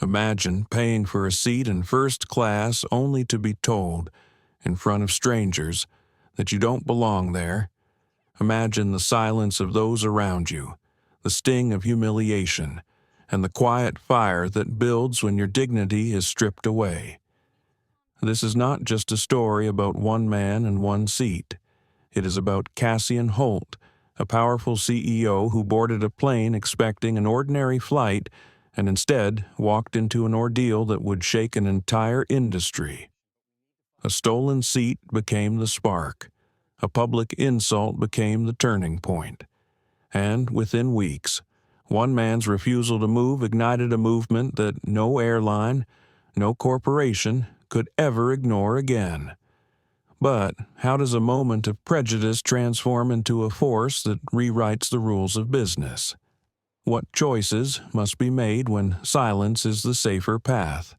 Imagine paying for a seat in first class only to be told, in front of strangers, that you don't belong there. Imagine the silence of those around you, the sting of humiliation, and the quiet fire that builds when your dignity is stripped away. This is not just a story about one man and one seat. It is about Cassian Holt, a powerful CEO who boarded a plane expecting an ordinary flight and instead walked into an ordeal that would shake an entire industry. A stolen seat became the spark. A public insult became the turning point. And within weeks, one man's refusal to move ignited a movement that no airline, no corporation could ever ignore again. But how does a moment of prejudice transform into a force that rewrites the rules of business? What choices must be made when silence is the safer path?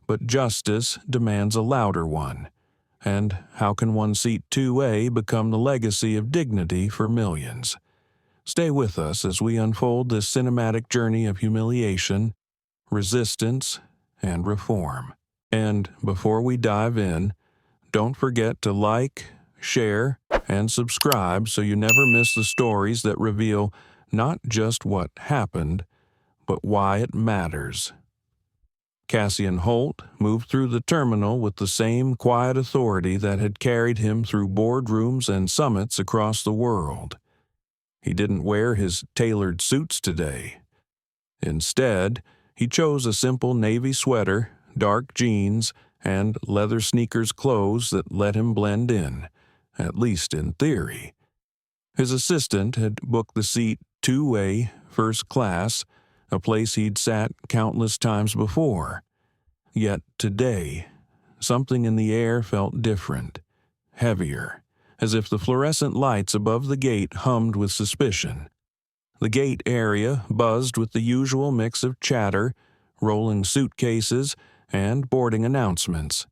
But justice demands a louder one. And how can one seat 2A become the legacy of dignity for millions? Stay with us as we unfold this cinematic journey of humiliation, resistance, and reform. And before we dive in, don't forget to like, share, and subscribe so you never miss the stories that reveal not just what happened, but why it matters. Cassian Holt moved through the terminal with the same quiet authority that had carried him through boardrooms and summits across the world. He didn't wear his tailored suits today. Instead, he chose a simple navy sweater, dark jeans, and leather sneakers clothes that let him blend in, at least in theory. His assistant had booked the seat 2A, first class, a place he'd sat countless times before. Yet today, something in the air felt different, heavier, as if the fluorescent lights above the gate hummed with suspicion. The gate area buzzed with the usual mix of chatter, rolling suitcases, and boarding announcements.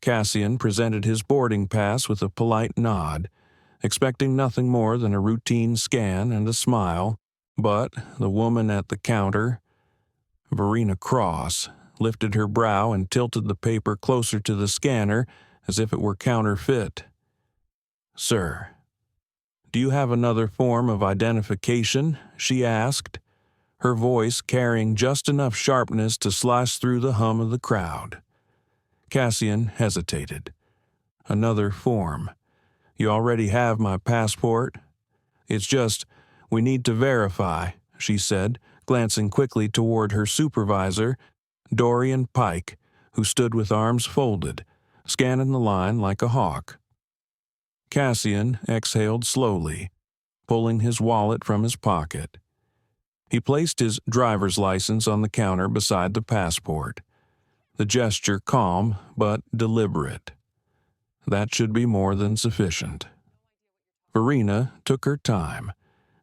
Cassian presented his boarding pass with a polite nod, expecting nothing more than a routine scan and a smile, but the woman at the counter, Verena Cross, lifted her brow and tilted the paper closer to the scanner as if it were counterfeit. "Sir, do you have another form of identification?" she asked, her voice carrying just enough sharpness to slice through the hum of the crowd. Cassian hesitated. "Another form. You already have my passport. It's just, we need to verify," she said, glancing quickly toward her supervisor, Dorian Pike, who stood with arms folded, scanning the line like a hawk. Cassian exhaled slowly, pulling his wallet from his pocket. He placed his driver's license on the counter beside the passport, the gesture calm but deliberate. That should be more than sufficient. Verena took her time,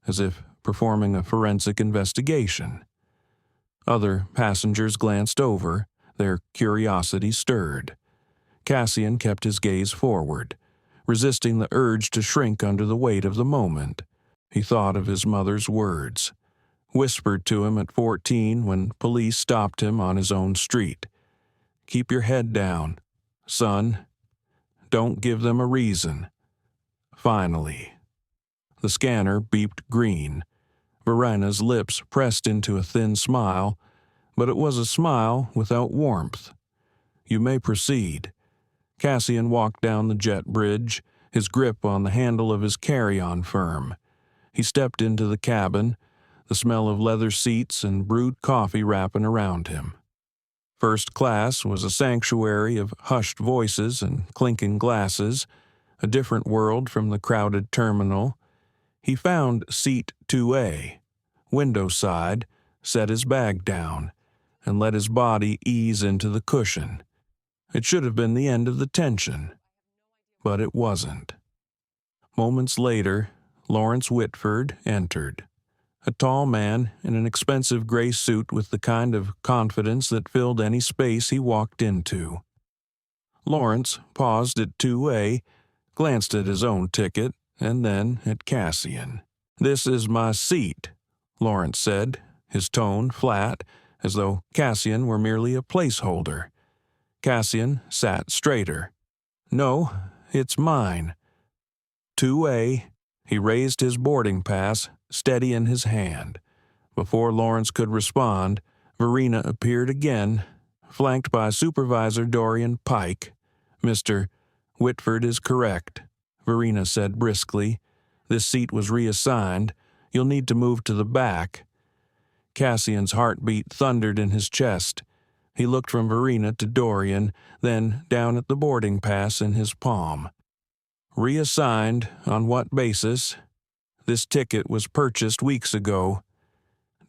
as if performing a forensic investigation. Other passengers glanced over, their curiosity stirred. Cassian kept his gaze forward, resisting the urge to shrink under the weight of the moment. He thought of his mother's words, whispered to him at 14 when police stopped him on his own street. "Keep your head down, son. Don't give them a reason." Finally, the scanner beeped green. Verena's lips pressed into a thin smile, but it was a smile without warmth. "You may proceed." Cassian walked down the jet bridge, his grip on the handle of his carry-on firm. He stepped into the cabin, the smell of leather seats and brewed coffee wrapping around him. First class was a sanctuary of hushed voices and clinking glasses, a different world from the crowded terminal. He found seat 2A, window side, set his bag down, and let his body ease into the cushion. It should have been the end of the tension, but it wasn't. Moments later, Lawrence Whitford entered, a tall man in an expensive gray suit with the kind of confidence that filled any space he walked into. Lawrence paused at 2A, glanced at his own ticket, and then at Cassian. "This is my seat," Lawrence said, his tone flat, as though Cassian were merely a placeholder. Cassian sat straighter. "No, it's mine." 2A. He raised his boarding pass, steady in his hand. Before Lawrence could respond, Verena appeared again, flanked by Supervisor Dorian Pike. "Mr. Whitford is correct," Verena said briskly. "This seat was reassigned. You'll need to move to the back." Cassian's heartbeat thundered in his chest. He looked from Verena to Dorian, then down at the boarding pass in his palm. "Reassigned? On what basis?" "This ticket was purchased weeks ago."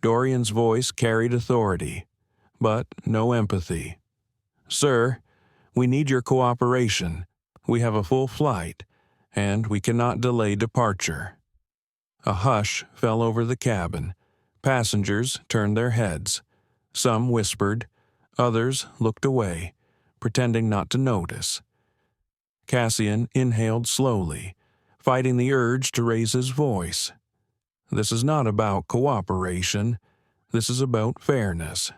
Dorian's voice carried authority, but no empathy. "Sir, we need your cooperation. We have a full flight, and we cannot delay departure." A hush fell over the cabin. Passengers turned their heads. Some whispered. Others looked away, pretending not to notice. Cassian inhaled slowly, fighting the urge to raise his voice. "This is not about cooperation. This is about fairness.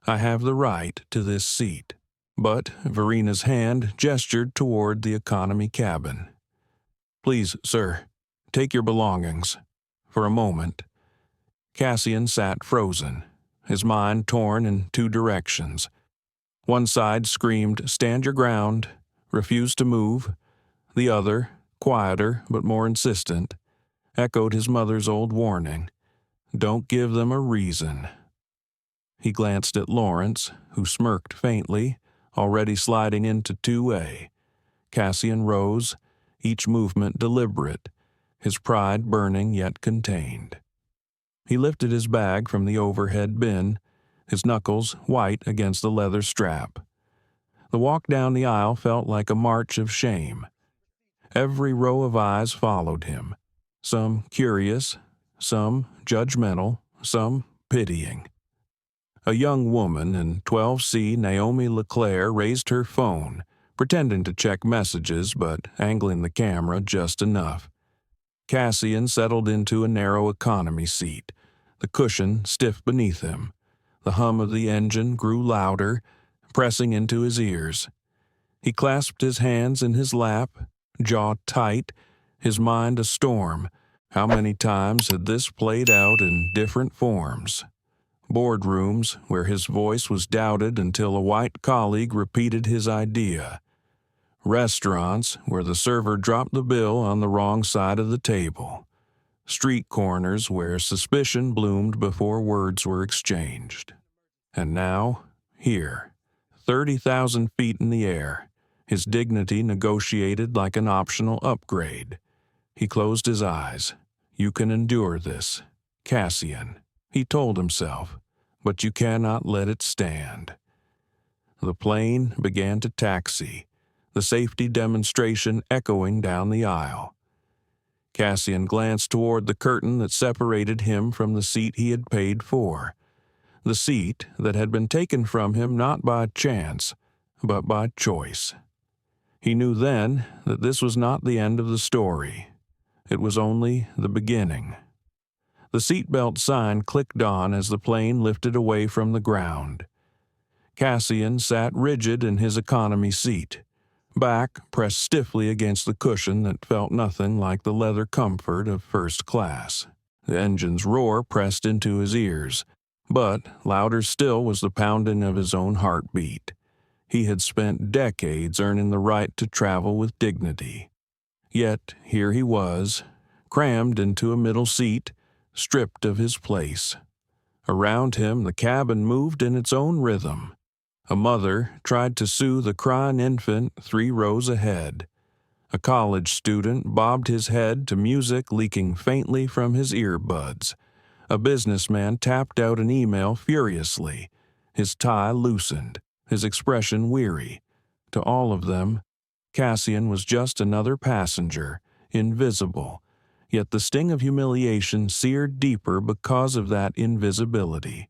I have the right to this seat." But Verena's hand gestured toward the economy cabin. "Please, sir, take your belongings. For a moment." Cassian sat frozen, his mind torn in two directions. One side screamed, "Stand your ground," refused to move. The other, quieter but more insistent, echoed his mother's old warning, "Don't give them a reason." He glanced at Lawrence, who smirked faintly, already sliding into 2A. Cassian rose, each movement deliberate, his pride burning yet contained. He lifted his bag from the overhead bin, his knuckles white against the leather strap. The walk down the aisle felt like a march of shame. Every row of eyes followed him, some curious, some judgmental, some pitying. A young woman in 12C, Naomi LeClaire, raised her phone, pretending to check messages but angling the camera just enough. Cassian settled into a narrow economy seat, the cushion stiff beneath him. The hum of the engine grew louder, pressing into his ears. He clasped his hands in his lap, jaw tight, his mind a storm. How many times had this played out in different forms? Boardrooms where his voice was doubted until a white colleague repeated his idea. Restaurants where the server dropped the bill on the wrong side of the table. Street corners where suspicion bloomed before words were exchanged. And now, here, 30,000 feet in the air, his dignity negotiated like an optional upgrade. He closed his eyes. "You can endure this, Cassian," he told himself, "but you cannot let it stand." The plane began to taxi, the safety demonstration echoing down the aisle. Cassian glanced toward the curtain that separated him from the seat he had paid for, the seat that had been taken from him not by chance, but by choice. He knew then that this was not the end of the story. It was only the beginning. The seatbelt sign clicked on as the plane lifted away from the ground. Cassian sat rigid in his economy seat, back pressed stiffly against the cushion that felt nothing like the leather comfort of first class. The engine's roar pressed into his ears, but louder still was the pounding of his own heartbeat. He had spent decades earning the right to travel with dignity. Yet here he was, crammed into a middle seat, stripped of his place. Around him the cabin moved in its own rhythm. A mother tried to soothe a crying infant 3 rows ahead. A college student bobbed his head to music leaking faintly from his earbuds. A businessman tapped out an email furiously, his tie loosened, his expression weary. To all of them, Cassian was just another passenger, invisible, yet the sting of humiliation seared deeper because of that invisibility.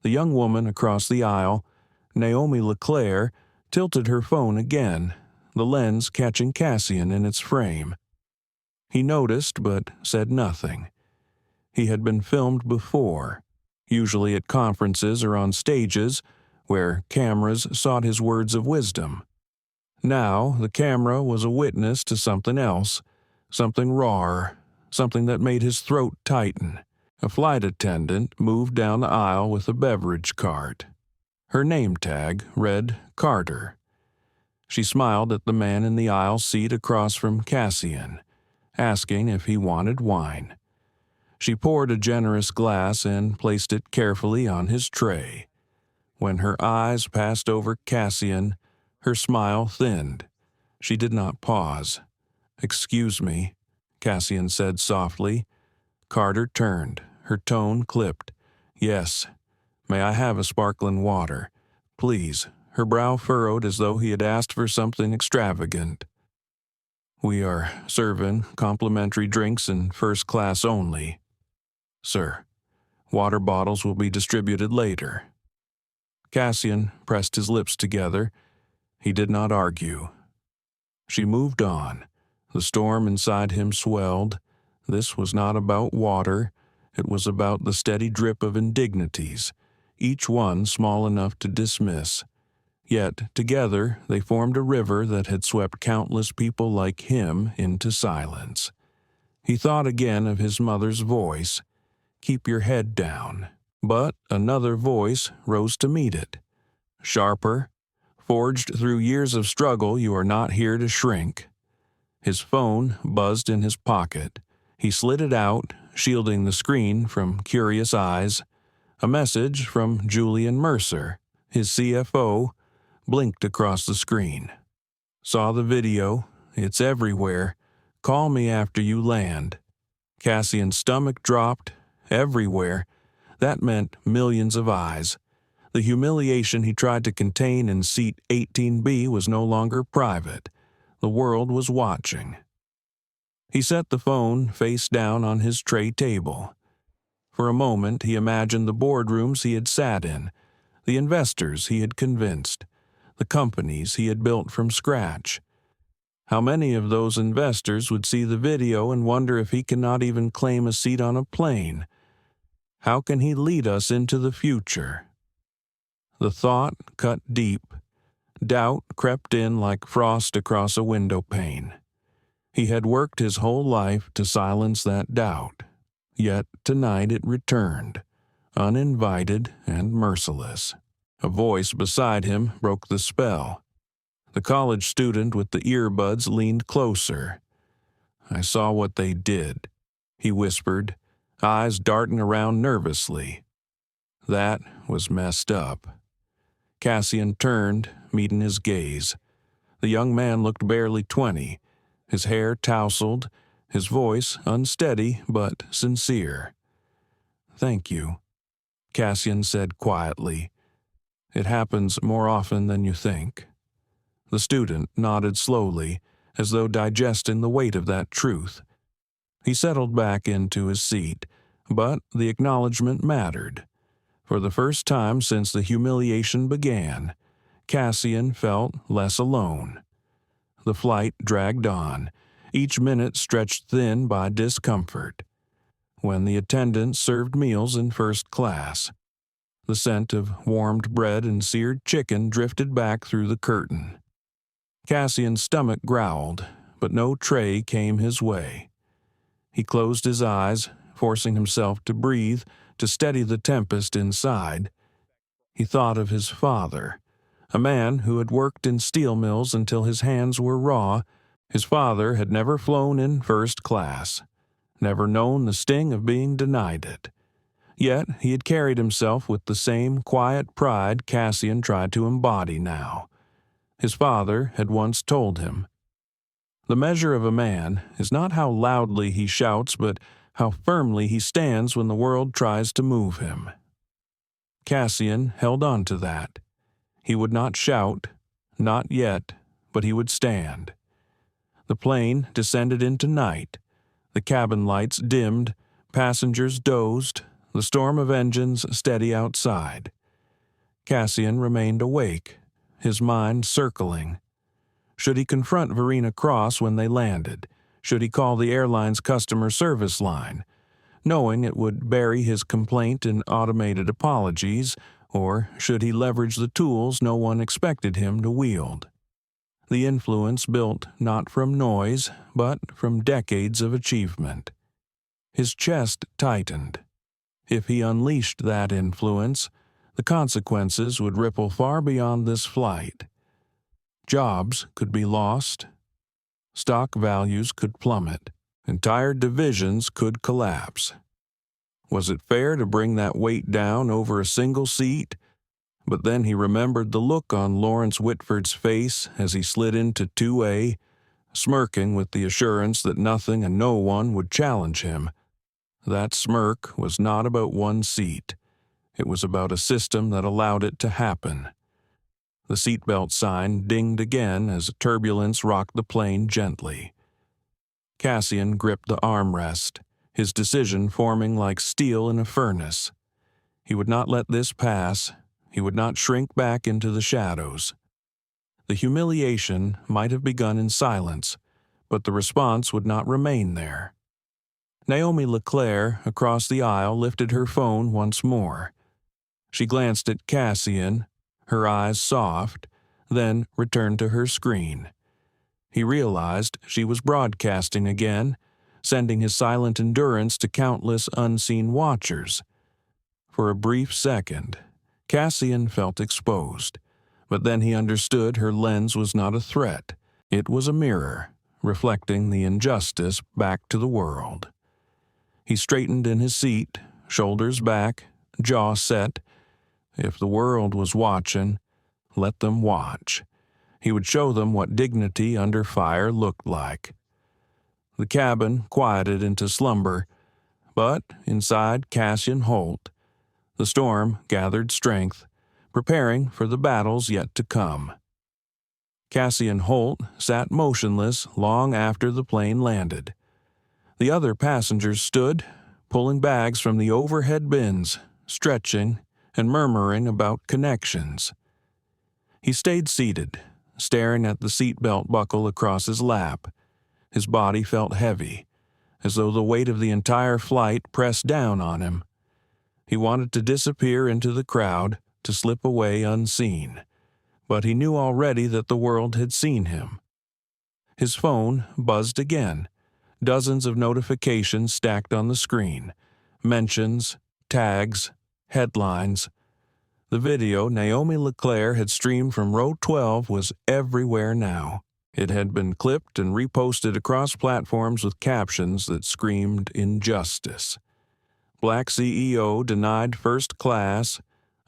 The young woman across the aisle, Naomi LeClaire, tilted her phone again, the lens catching Cassian in its frame. He noticed but said nothing. He had been filmed before, usually at conferences or on stages where cameras sought his words of wisdom. Now the camera was a witness to something else, something rawer, something that made his throat tighten. A flight attendant moved down the aisle with a beverage cart. Her name tag read Carter. She smiled at the man in the aisle seat across from Cassian, asking if he wanted wine. She poured a generous glass and placed it carefully on his tray. When her eyes passed over Cassian, her smile thinned. She did not pause. "Excuse me," Cassian said softly. Carter turned, her tone clipped. "Yes. May I have a sparkling water? Please." Her brow furrowed as though he had asked for something extravagant. "We are serving complimentary drinks in first class only, sir. Water bottles will be distributed later." Cassian pressed his lips together. He did not argue. She moved on. The storm inside him swelled. This was not about water. It was about the steady drip of indignities, each one small enough to dismiss. Yet, together, they formed a river that had swept countless people like him into silence. He thought again of his mother's voice, "Keep your head down." But another voice rose to meet it. Sharper, "Forged through years of struggle, you are not here to shrink." His phone buzzed in his pocket. He slid it out, shielding the screen from curious eyes. A message from Julian Mercer, his CFO, blinked across the screen. "Saw the video. It's everywhere. Call me after you land." Cassian's stomach dropped. Everywhere. That meant millions of eyes. The humiliation he tried to contain in seat 18B was no longer private. The world was watching. He set the phone face down on his tray table. For a moment he imagined the boardrooms he had sat in, the investors he had convinced, the companies he had built from scratch. How many of those investors would see the video and wonder if he cannot even claim a seat on a plane? How can he lead us into the future? The thought cut deep. Doubt crept in like frost across a window pane. He had worked his whole life to silence that doubt. Yet tonight it returned, uninvited and merciless. A voice beside him broke the spell. The college student with the earbuds leaned closer. "I saw what they did," he whispered, eyes darting around nervously. "That was messed up." Cassian turned, meeting his gaze. The young man looked barely 20, his hair tousled, his voice unsteady but sincere. "Thank you," Cassian said quietly. "It happens more often than you think." The student nodded slowly, as though digesting the weight of that truth. He settled back into his seat, but the acknowledgement mattered. For the first time since the humiliation began, Cassian felt less alone. The flight dragged on, each minute stretched thin by discomfort. When the attendants served meals in first class, the scent of warmed bread and seared chicken drifted back through the curtain. Cassian's stomach growled, but no tray came his way. He closed his eyes, forcing himself to breathe, to steady the tempest inside. He thought of his father, a man who had worked in steel mills until his hands were raw. His father had never flown in first class, never known the sting of being denied it. Yet he had carried himself with the same quiet pride Cassian tried to embody now. His father had once told him, "The measure of a man is not how loudly he shouts, but how firmly he stands when the world tries to move him." Cassian held on to that. He would not shout, not yet, but he would stand. The plane descended into night. The cabin lights dimmed, passengers dozed, the storm of engines steady outside. Cassian remained awake, his mind circling. Should he confront Verena Cross when they landed? Should he call the airline's customer service line? knowing it would bury his complaint in automated apologies, or should he leverage the tools no one expected him to wield? The influence built not from noise, but from decades of achievement. His chest tightened. If he unleashed that influence, the consequences would ripple far beyond this flight. Jobs could be lost. Stock values could plummet. Entire divisions could collapse. Was it fair to bring that weight down over a single seat? But then he remembered the look on Lawrence Whitford's face as he slid into 2A, smirking with the assurance that nothing and no one would challenge him. That smirk was not about one seat. It was about a system that allowed it to happen. The seatbelt sign dinged again as turbulence rocked the plane gently. Cassian gripped the armrest, his decision forming like steel in a furnace. He would not let this pass. He would not shrink back into the shadows. The humiliation might have begun in silence, but the response would not remain there. Naomi LeClaire, across the aisle, lifted her phone once more. She glanced at Cassian, her eyes soft, then returned to her screen. He realized she was broadcasting again, sending his silent endurance to countless unseen watchers. For a brief second, Cassian felt exposed, but then he understood her lens was not a threat. It was a mirror, reflecting the injustice back to the world. He straightened in his seat, shoulders back, jaw set. If the world was watching, let them watch. He would show them what dignity under fire looked like. The cabin quieted into slumber, but inside Cassian Holt, the storm gathered strength, preparing for the battles yet to come. Cassian Holt sat motionless long after the plane landed. The other passengers stood, pulling bags from the overhead bins, stretching and murmuring about connections. He stayed seated, staring at the seatbelt buckle across his lap. His body felt heavy, as though the weight of the entire flight pressed down on him. He wanted to disappear into the crowd, to slip away unseen, but he knew already that the world had seen him. His phone buzzed again, dozens of notifications stacked on the screen, mentions, tags, headlines. The video Naomi LeClaire had streamed from row 12 was everywhere now. It had been clipped and reposted across platforms with captions that screamed injustice. Black CEO denied first class,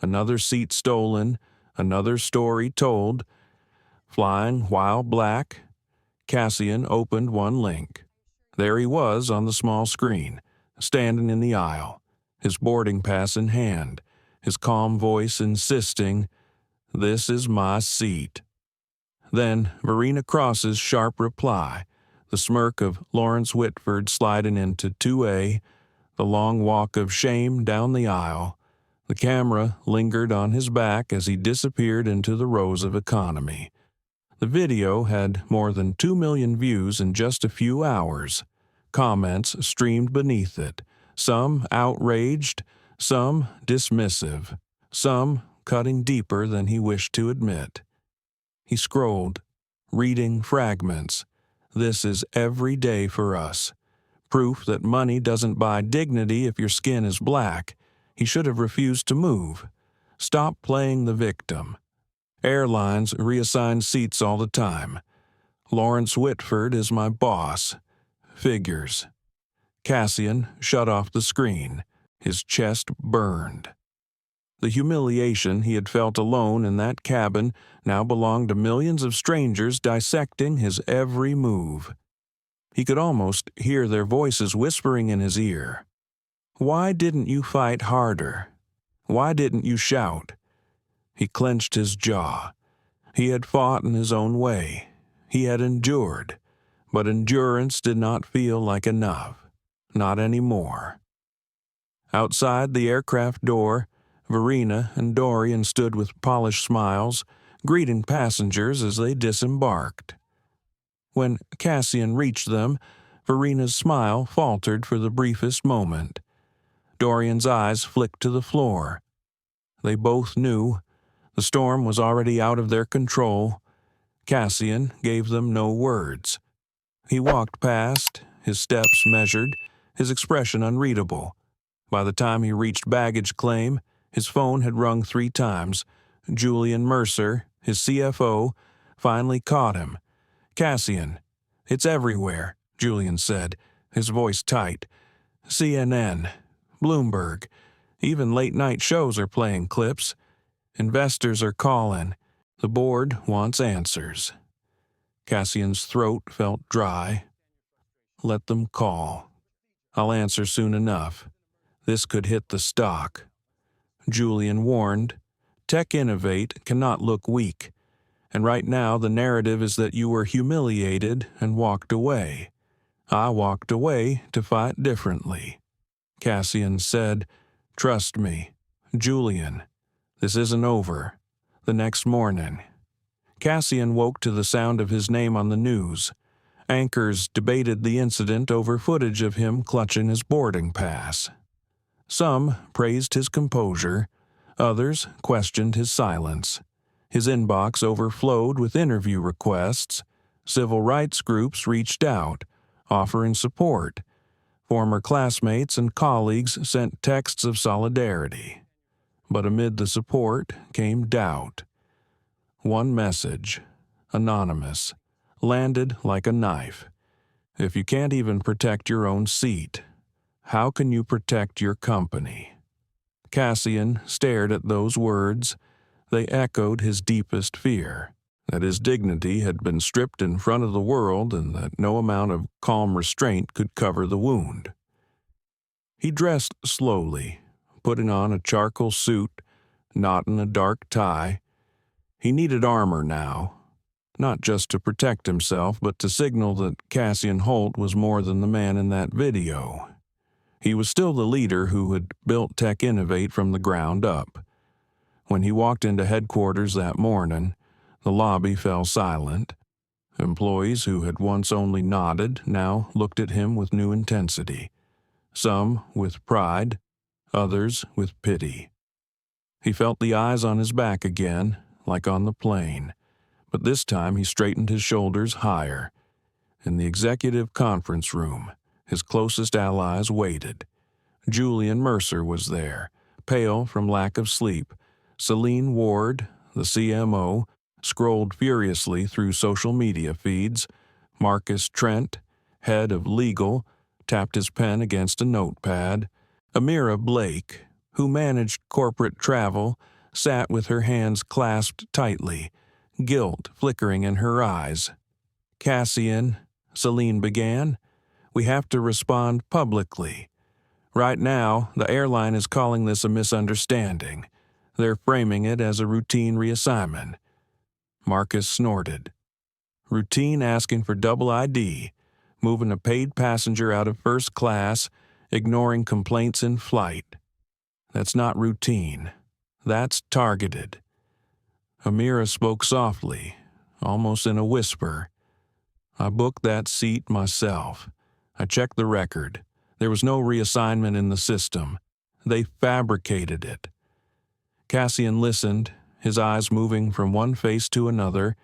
another seat stolen, another story told. Flying while black. Cassian opened one link. There he was on the small screen, standing in the aisle, his boarding pass in hand, his calm voice insisting, "This is my seat." Then Verena Cross's sharp reply, the smirk of Lawrence Whitford sliding into 2A, the long walk of shame down the aisle. The camera lingered on his back as he disappeared into the rows of economy. The video had more than 2 million views in just a few hours. Comments streamed beneath it, some outraged, some dismissive, some cutting deeper than he wished to admit. He scrolled, reading fragments. This is every day for us. Proof that money doesn't buy dignity if your skin is black. He should have refused to move. Stop playing the victim. Airlines reassign seats all the time. Lawrence Whitford is my boss. Figures. Cassian shut off the screen. His chest burned. The humiliation he had felt alone in that cabin now belonged to millions of strangers dissecting his every move. He could almost hear their voices whispering in his ear. Why didn't you fight harder? Why didn't you shout? He clenched his jaw. He had fought in his own way. He had endured. But endurance did not feel like enough. Not anymore. Outside the aircraft door, Verena and Dorian stood with polished smiles, greeting passengers as they disembarked. When Cassian reached them, Verena's smile faltered for the briefest moment. Dorian's eyes flicked to the floor. They both knew. The storm was already out of their control. Cassian gave them no words. He walked past, his steps measured, his expression unreadable. By the time he reached baggage claim, his phone had rung 3 times. Julian Mercer, his CFO, finally caught him. "Cassian, it's everywhere," Julian said, his voice tight. "CNN, Bloomberg, even late-night shows are playing clips. Investors are calling. The board wants answers." Cassian's throat felt dry. "Let them call. I'll answer soon enough. This could hit the stock." Julian warned, "Tech Innovate cannot look weak, and right now the narrative is that you were humiliated and walked away. I walked away to fight differently." Cassian said, "Trust me, Julian, this isn't over." The next morning, Cassian woke to the sound of his name on the news. Anchors debated the incident over footage of him clutching his boarding pass. Some praised his composure, others questioned his silence. His inbox overflowed with interview requests. Civil rights groups reached out, offering support. Former classmates and colleagues sent texts of solidarity. But amid the support came doubt. One message, anonymous, landed like a knife. "If you can't even protect your own seat, how can you protect your company?" Cassian stared at those words. They echoed his deepest fear, that his dignity had been stripped in front of the world and that no amount of calm restraint could cover the wound. He dressed slowly, putting on a charcoal suit, knotting a dark tie. He needed armor now, not just to protect himself, but to signal that Cassian Holt was more than the man in that video. He was still the leader who had built Tech Innovate from the ground up. When he walked into headquarters that morning, the lobby fell silent. Employees who had once only nodded now looked at him with new intensity. Some with pride, others with pity. He felt the eyes on his back again, like on the plane, but this time he straightened his shoulders higher. In the executive conference room, his closest allies waited. Julian Mercer was there, pale from lack of sleep. Celine Ward, the CMO, scrolled furiously through social media feeds. Marcus Trent, head of legal, tapped his pen against a notepad. Amira Blake, who managed corporate travel, sat with her hands clasped tightly, guilt flickering in her eyes. "Cassian," Celine began, "we have to respond publicly. Right now, the airline is calling this a misunderstanding. They're framing it as a routine reassignment." Marcus snorted. "Routine asking for double ID, moving a paid passenger out of first class, ignoring complaints in flight. That's not routine. That's targeted." Amira spoke softly, almost in a whisper. "I booked that seat myself. I checked the record. There was no reassignment in the system. They fabricated it." Cassian listened, his eyes moving from one face to another.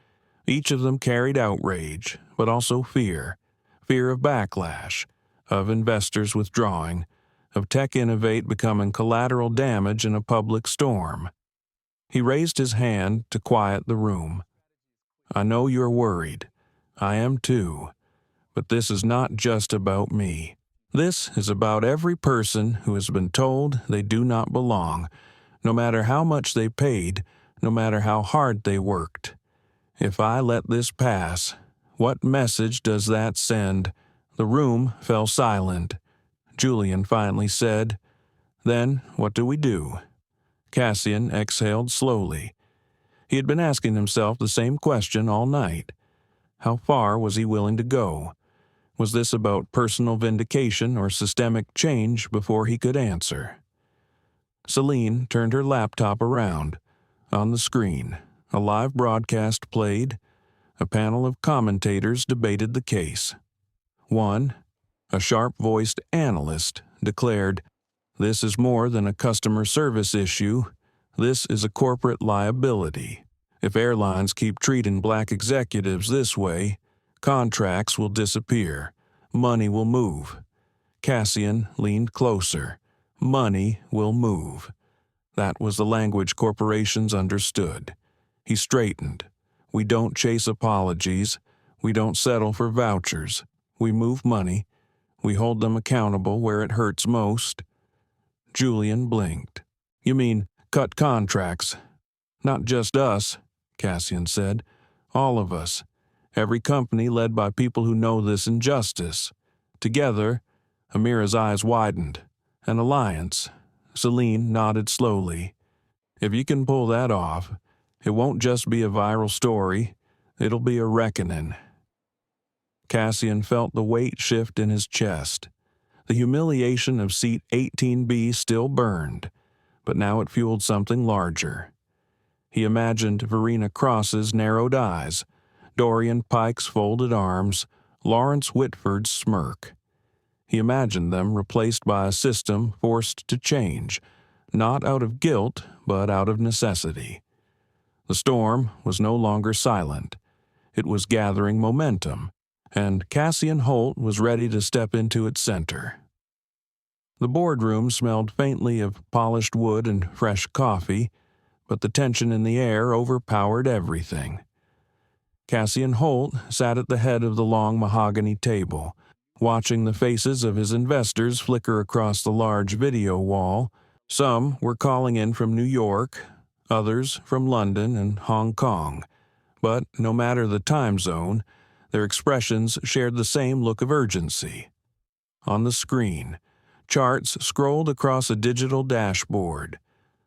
Each of them carried outrage, but also fear. Fear of backlash, of investors withdrawing, of Tech Innovate becoming collateral damage in a public storm. He raised his hand to quiet the room. "I know you're worried. I am too. But this is not just about me. This is about every person who has been told they do not belong, no matter how much they paid, no matter how hard they worked. If I let this pass, what message does that send?" The room fell silent. Julian finally said, "Then what do we do?" Cassian exhaled slowly. He had been asking himself the same question all night. How far was he willing to go? Was this about personal vindication or systemic change before he could answer? Celine turned her laptop around. On the screen, a live broadcast played. A panel of commentators debated the case. One, a sharp-voiced analyst, declared, This is more than a customer service issue. This is a corporate liability. If airlines keep treating black executives this way, contracts will disappear. Money will move. Cassian leaned closer. Money will move. That was the language corporations understood. He straightened. We don't chase apologies. We don't settle for vouchers. We move money. We hold them accountable where it hurts most. Julian blinked. You mean cut contracts? Not just us, Cassian said. All of us. Every company led by people who know this injustice. Together, Amira's eyes widened. An alliance. Celine nodded slowly. If you can pull that off, it won't just be a viral story. It'll be a reckoning. Cassian felt the weight shift in his chest. The humiliation of seat 18B still burned, but now it fueled something larger. He imagined Verena Cross's narrowed eyes, Dorian Pike's folded arms, Lawrence Whitford's smirk. He imagined them replaced by a system forced to change, not out of guilt, but out of necessity. The storm was no longer silent. It was gathering momentum, and Cassian Holt was ready to step into its center. The boardroom smelled faintly of polished wood and fresh coffee, but the tension in the air overpowered everything. Cassian Holt sat at the head of the long mahogany table, watching the faces of his investors flicker across the large video wall. Some were calling in from New York, others from London and Hong Kong, but no matter the time zone, their expressions shared the same look of urgency. On the screen, charts scrolled across a digital dashboard.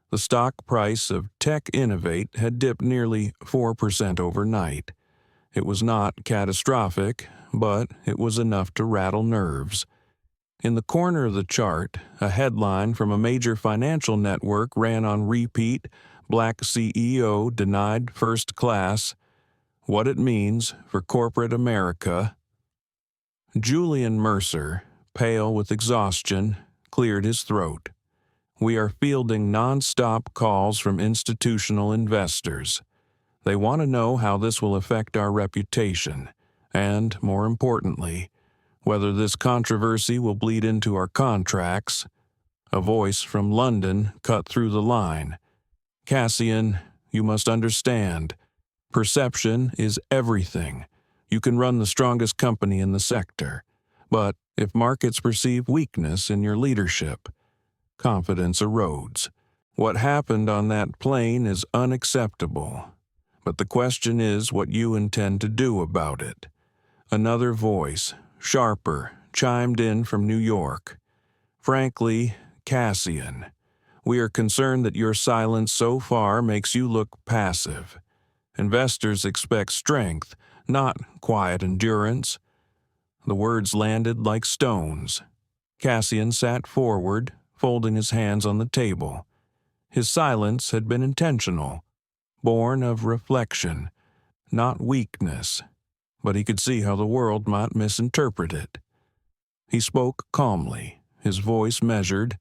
The stock price of Tech Innovate had dipped nearly 4% overnight. It was not catastrophic, but it was enough to rattle nerves. In the corner of the chart, a headline from a major financial network ran on repeat: Black CEO denied first class. What it means for corporate America. Julian Mercer, pale with exhaustion, cleared his throat. We are fielding non-stop calls from institutional investors. They want to know how this will affect our reputation, and, more importantly, whether this controversy will bleed into our contracts. A voice from London cut through the line. Cassian, you must understand. Perception is everything. You can run the strongest company in the sector, but if markets perceive weakness in your leadership, confidence erodes. What happened on that plane is unacceptable, but the question is what you intend to do about it. Another voice, sharper, chimed in from New York. Frankly, Cassian, we are concerned that your silence so far makes you look passive. Investors expect strength, not quiet endurance. The words landed like stones. Cassian sat forward, folding his hands on the table. His silence had been intentional, born of reflection, not weakness, but he could see how the world might misinterpret it. He spoke calmly, his voice measured.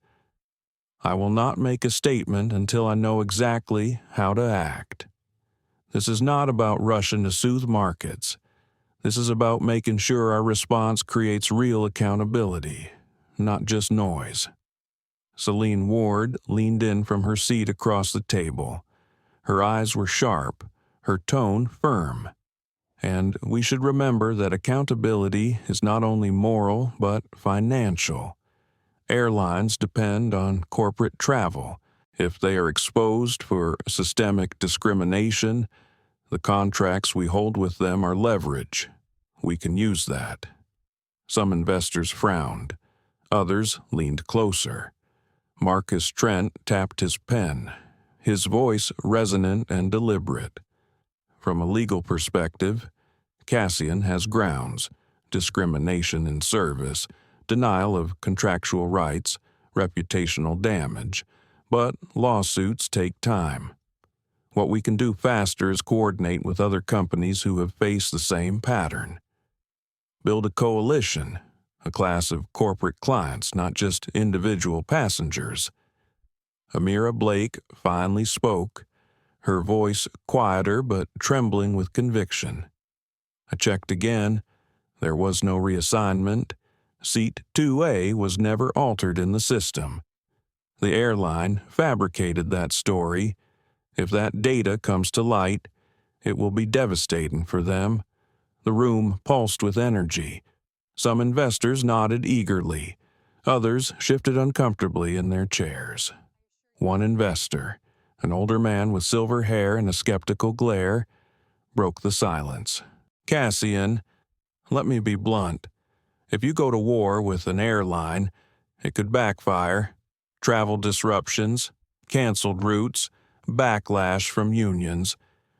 I will not make a statement until I know exactly how to act. This is not about rushing to soothe markets. This is about making sure our response creates real accountability, not just noise. Celine Ward leaned in from her seat across the table. Her eyes were sharp, her tone firm. And we should remember that accountability is not only moral but financial. Airlines depend on corporate travel. If they are exposed for systemic discrimination, the contracts we hold with them are leverage. We can use that. Some investors frowned. Others leaned closer. Marcus Trent tapped his pen, his voice resonant and deliberate. From a legal perspective, Cassian has grounds: discrimination in service, denial of contractual rights, reputational damage. But lawsuits take time. What we can do faster is coordinate with other companies who have faced the same pattern. Build a coalition, a class of corporate clients, not just individual passengers. Amira Blake finally spoke, her voice quieter but trembling with conviction. I checked again. There was no reassignment. Seat 2A was never altered in the system. The airline fabricated that story. If that data comes to light, it will be devastating for them. The room pulsed with energy. Some investors nodded eagerly. Others shifted uncomfortably in their chairs. One investor, an older man with silver hair and a skeptical glare, broke the silence. "Cassian, let me be blunt. If you go to war with an airline, it could backfire. Travel disruptions, canceled routes, backlash from unions.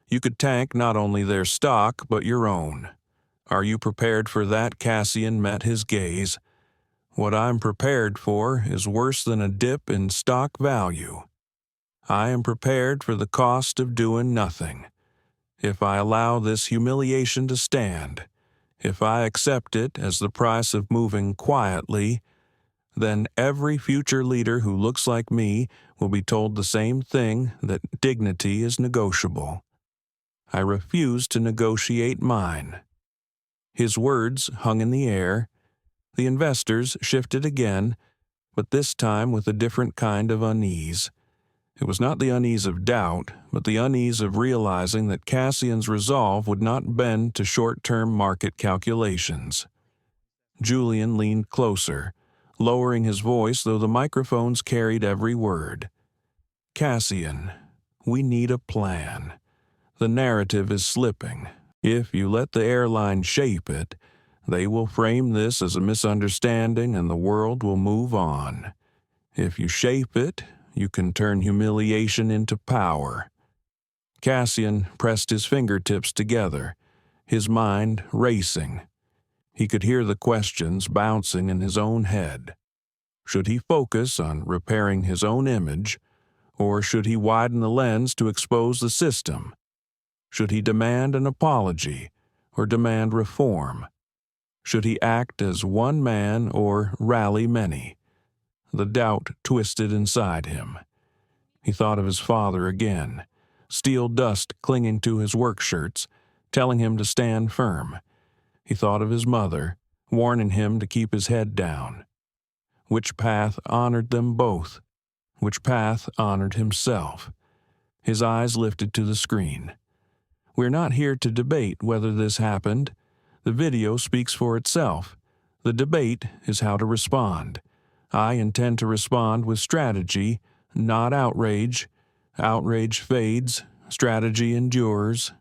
You could tank not only their stock, but your own. Are you prepared for that?" Cassian met his gaze. "What I'm prepared for is worse than a dip in stock value. I am prepared for the cost of doing nothing. If I allow this humiliation to stand, if I accept it as the price of moving quietly, then every future leader who looks like me will be told the same thing, that dignity is negotiable. I refuse to negotiate mine." His words hung in the air. The investors shifted again, but this time with a different kind of unease. It was not the unease of doubt, but the unease of realizing that Cassian's resolve would not bend to short-term market calculations. Julian leaned closer, lowering his voice though the microphones carried every word. "Cassian, we need a plan. The narrative is slipping. If you let the airline shape it, they will frame this as a misunderstanding and the world will move on. If you shape it, you can turn humiliation into power." Cassian pressed his fingertips together, his mind racing. He could hear the questions bouncing in his own head. Should he focus on repairing his own image, or should he widen the lens to expose the system? Should he demand an apology, or demand reform? Should he act as one man or rally many? The doubt twisted inside him. He thought of his father again, steel dust clinging to his work shirts, telling him to stand firm. He thought of his mother, warning him to keep his head down. Which path honored them both? Which path honored himself? His eyes lifted to the screen. "We're not here to debate whether this happened. The video speaks for itself. The debate is how to respond. I intend to respond with strategy, not outrage. Outrage fades, strategy endures."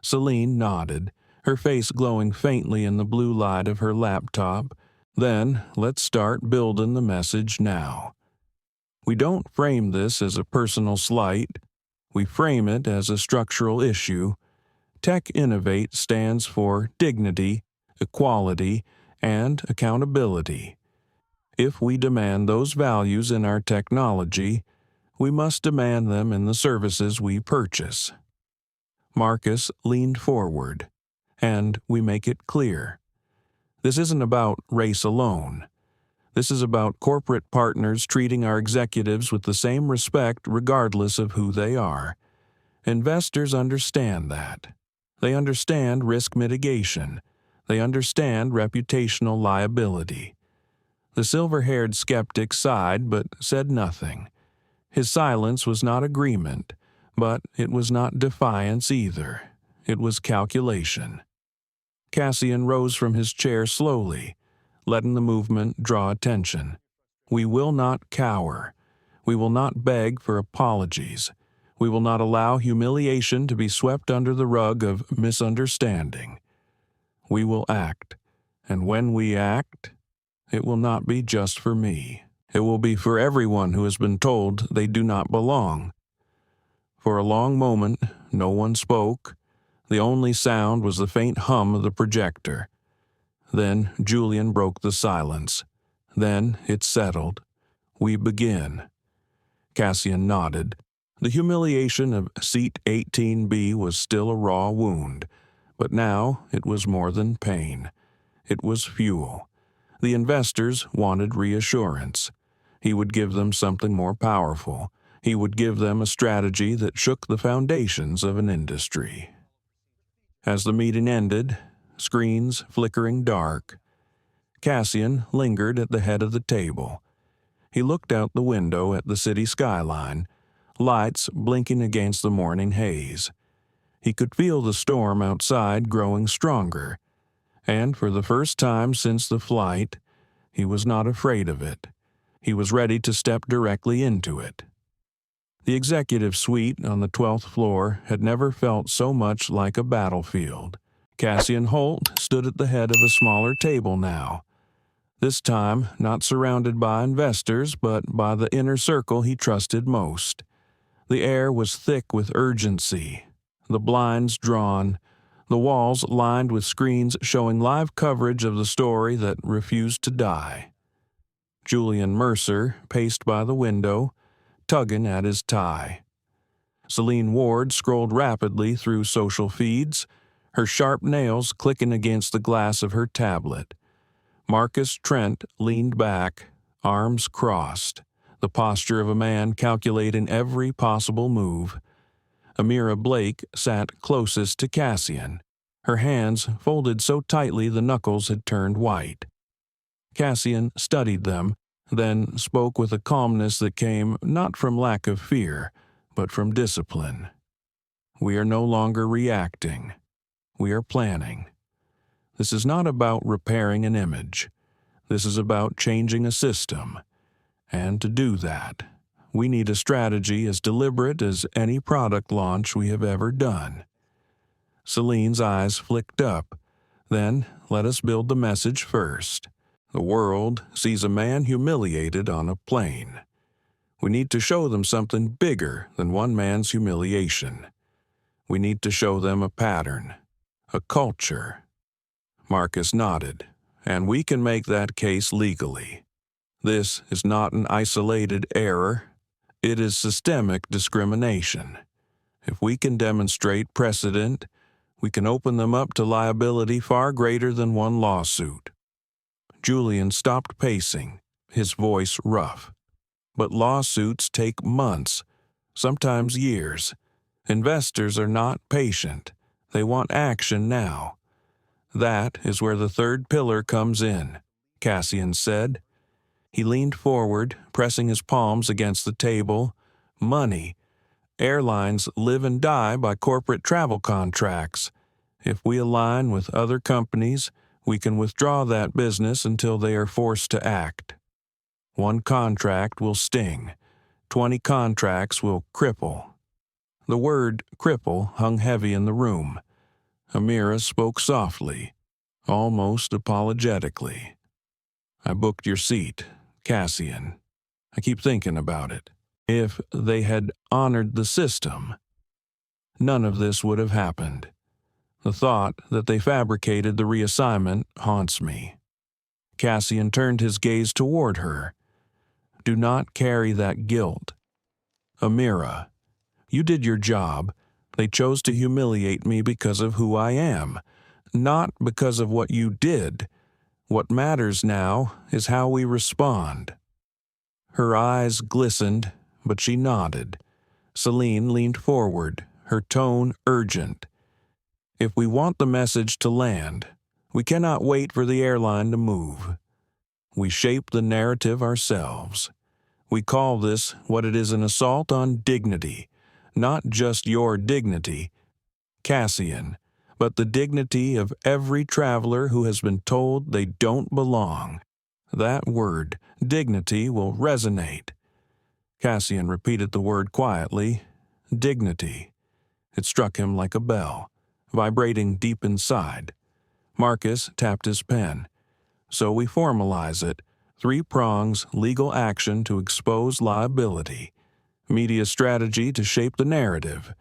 Celine nodded, her face glowing faintly in the blue light of her laptop. "Then let's start building the message now. We don't frame this as a personal slight. We frame it as a structural issue. Tech Innovate stands for dignity, equality, and accountability. If we demand those values in our technology, we must demand them in the services we purchase." Marcus leaned forward, and we make it clear. This isn't about race alone. This is about corporate partners treating our executives with the same respect regardless of who they are. Investors understand that. They understand risk mitigation. They understand reputational liability. The silver-haired skeptic sighed but said nothing. His silence was not agreement, but it was not defiance either. It was calculation. Cassian rose from his chair slowly, letting the movement draw attention. "We will not cower. We will not beg for apologies. We will not allow humiliation to be swept under the rug of misunderstanding. We will act, and when we act, it will not be just for me. It will be for everyone who has been told they do not belong." For a long moment, no one spoke. The only sound was the faint hum of the projector. Then Julian broke the silence. Then it settled. "We begin." Cassian nodded. The humiliation of Seat 18B was still a raw wound, but now it was more than pain. It was fuel. The investors wanted reassurance. He would give them something more powerful. He would give them a strategy that shook the foundations of an industry. As the meeting ended, screens flickering dark, Cassian lingered at the head of the table. He looked out the window at the city skyline, lights blinking against the morning haze. He could feel the storm outside growing stronger, and for the first time since the flight, he was not afraid of it. He was ready to step directly into it. The executive suite on the 12th floor had never felt so much like a battlefield. Cassian Holt stood at the head of a smaller table now, this time not surrounded by investors but by the inner circle he trusted most. The air was thick with urgency, the blinds drawn, the walls lined with screens showing live coverage of the story that refused to die. Julian Mercer paced by the window, tugging at his tie. Celine Ward scrolled rapidly through social feeds, her sharp nails clicking against the glass of her tablet. Marcus Trent leaned back, arms crossed, the posture of a man calculating every possible move. Amira Blake sat closest to Cassian, her hands folded so tightly the knuckles had turned white. Cassian studied them, then spoke with a calmness that came not from lack of fear, but from discipline. We are no longer reacting. We are planning. This is not about repairing an image. This is about changing a system. And to do that, we need a strategy as deliberate as any product launch we have ever done. Celine's eyes flicked up. Then let us build the message first. The world sees a man humiliated on a plane. We need to show them something bigger than one man's humiliation. We need to show them a pattern, a culture. Marcus nodded, and we can make that case legally. This is not an isolated error. It is systemic discrimination. If we can demonstrate precedent, we can open them up to liability far greater than one lawsuit. Julian stopped pacing, his voice rough. But lawsuits take months, sometimes years. Investors are not patient. They want action now. That is where the third pillar comes in, Cassian said. He leaned forward, pressing his palms against the table. Money. Airlines live and die by corporate travel contracts. If we align with other companies, we can withdraw that business until they are forced to act. One contract will sting. 20 contracts will cripple. The word cripple hung heavy in the room. Amira spoke softly, almost apologetically. I booked your seat, Cassian. I keep thinking about it. If they had honored the system, none of this would have happened. The thought that they fabricated the reassignment haunts me. Cassian turned his gaze toward her. Do not carry that guilt. Amira, you did your job. They chose to humiliate me because of who I am, not because of what you did. What matters now is how we respond. Her eyes glistened, but she nodded. Celine leaned forward, her tone urgent. If we want the message to land, we cannot wait for the airline to move. We shape the narrative ourselves. We call this what it is, an assault on dignity, not just your dignity, Cassian, but the dignity of every traveler who has been told they don't belong. That word, dignity, will resonate. Cassian repeated the word quietly, dignity. It struck him like a bell, vibrating deep inside. Marcus tapped his pen. So we formalize it. 3 prongs: legal action to expose liability, media strategy to shape the narrative,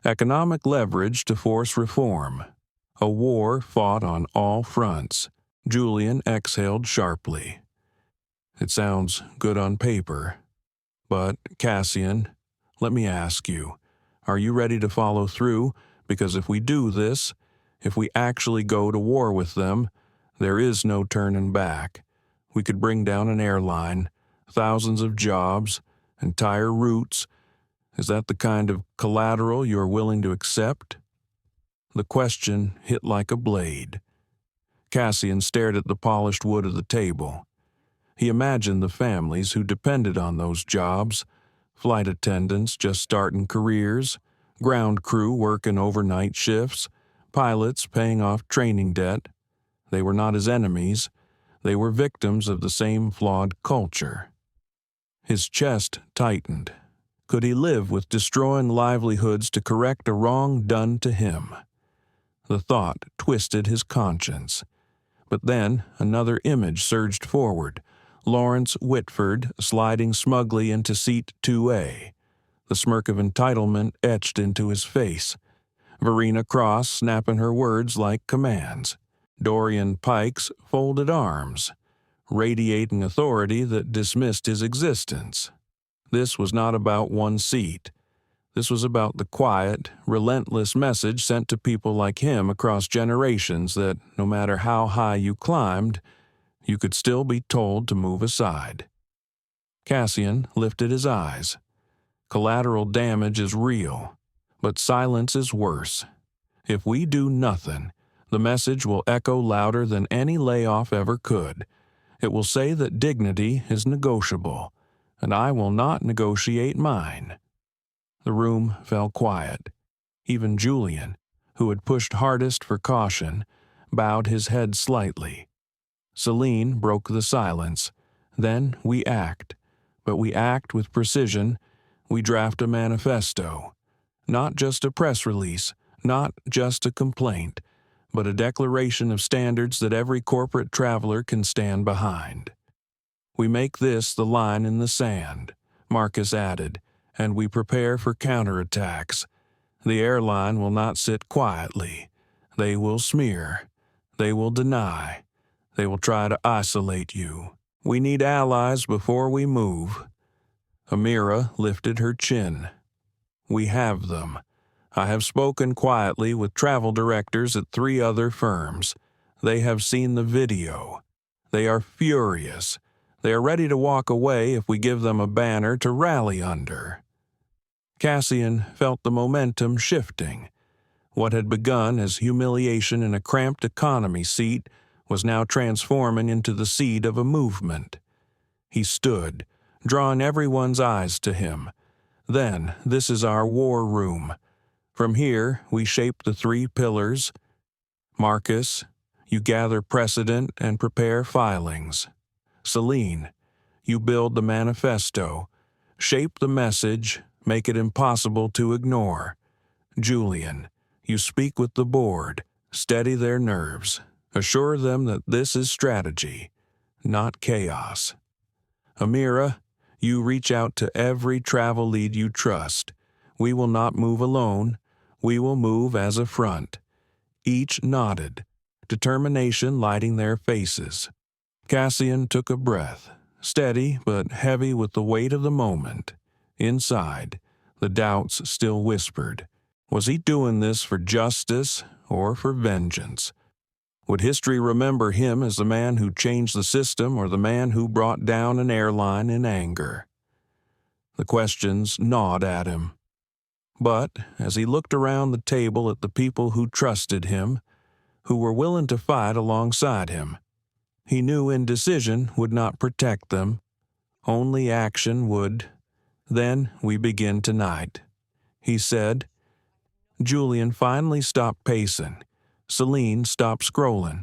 economic leverage to force reform. A war fought on all fronts. Julian exhaled sharply. It sounds good on paper. But, Cassian, let me ask you, are you ready to follow through? Because if we do this, if we actually go to war with them, there is no turning back. We could bring down an airline, thousands of jobs, entire routes. Is that the kind of collateral you're willing to accept?" The question hit like a blade. Cassian stared at the polished wood of the table. He imagined the families who depended on those jobs, flight attendants just starting careers, ground crew working overnight shifts, pilots paying off training debt. They were not his enemies. They were victims of the same flawed culture. His chest tightened. Could he live with destroying livelihoods to correct a wrong done to him? The thought twisted his conscience. But then another image surged forward. Lawrence Whitford sliding smugly into seat 2A, the smirk of entitlement etched into his face. Verena Cross snapping her words like commands. Dorian Pike's folded arms, radiating authority that dismissed his existence. This was not about one seat. This was about the quiet, relentless message sent to people like him across generations that no matter how high you climbed, you could still be told to move aside. Cassian lifted his eyes. Collateral damage is real, but silence is worse. If we do nothing, the message will echo louder than any layoff ever could. It will say that dignity is negotiable, and I will not negotiate mine. The room fell quiet. Even Julian, who had pushed hardest for caution, bowed his head slightly. Celine broke the silence. Then we act. But we act with precision. We draft a manifesto. Not just a press release, not just a complaint, but a declaration of standards that every corporate traveler can stand behind. We make this the line in the sand, Marcus added, and we prepare for counterattacks. The airline will not sit quietly. They will smear. They will deny. They will try to isolate you. We need allies before we move. Amira lifted her chin. We have them. I have spoken quietly with travel directors at 3 other firms. They have seen the video. They are furious. They are ready to walk away if we give them a banner to rally under. Cassian felt the momentum shifting. What had begun as humiliation in a cramped economy seat was now transforming into the seed of a movement. He stood, drawing everyone's eyes to him. Then, this is our war room. From here, we shape the 3 pillars. Marcus, you gather precedent and prepare filings. Celine, you build the manifesto, shape the message, make it impossible to ignore. Julian, you speak with the board, steady their nerves, assure them that this is strategy, not chaos. Amira, you reach out to every travel lead you trust. We will not move alone. We will move as a front. Each nodded, determination lighting their faces. Cassian took a breath, steady but heavy with the weight of the moment. Inside, the doubts still whispered. Was he doing this for justice or for vengeance? Would history remember him as the man who changed the system or the man who brought down an airline in anger? The questions gnawed at him. But as he looked around the table at the people who trusted him, who were willing to fight alongside him, he knew indecision would not protect them. Only action would. Then we begin tonight, he said. Julian finally stopped pacing. Celine stopped scrolling.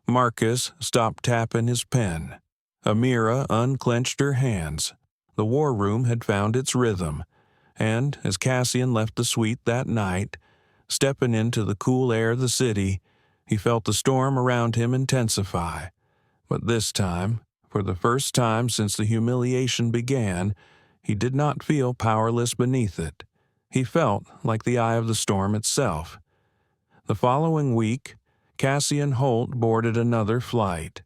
Marcus stopped tapping his pen. Amira unclenched her hands. The war room had found its rhythm, and as Cassian left the suite that night, stepping into the cool air of the city, he felt the storm around him intensify. But this time, for the first time since the humiliation began, he did not feel powerless beneath it. He felt like the eye of the storm itself. The following week, Cassian Holt boarded another flight.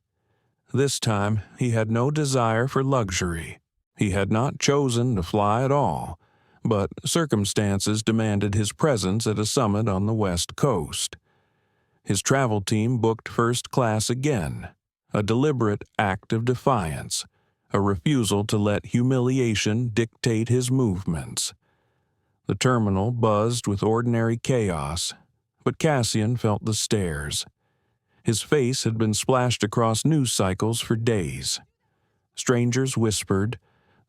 This time, he had no desire for luxury. He had not chosen to fly at all, but circumstances demanded his presence at a summit on the West Coast. His travel team booked first class again. a deliberate act of defiance, a refusal to let humiliation dictate his movements. The terminal buzzed with ordinary chaos, but Cassian felt the stares. His face had been splashed across news cycles for days. Strangers whispered,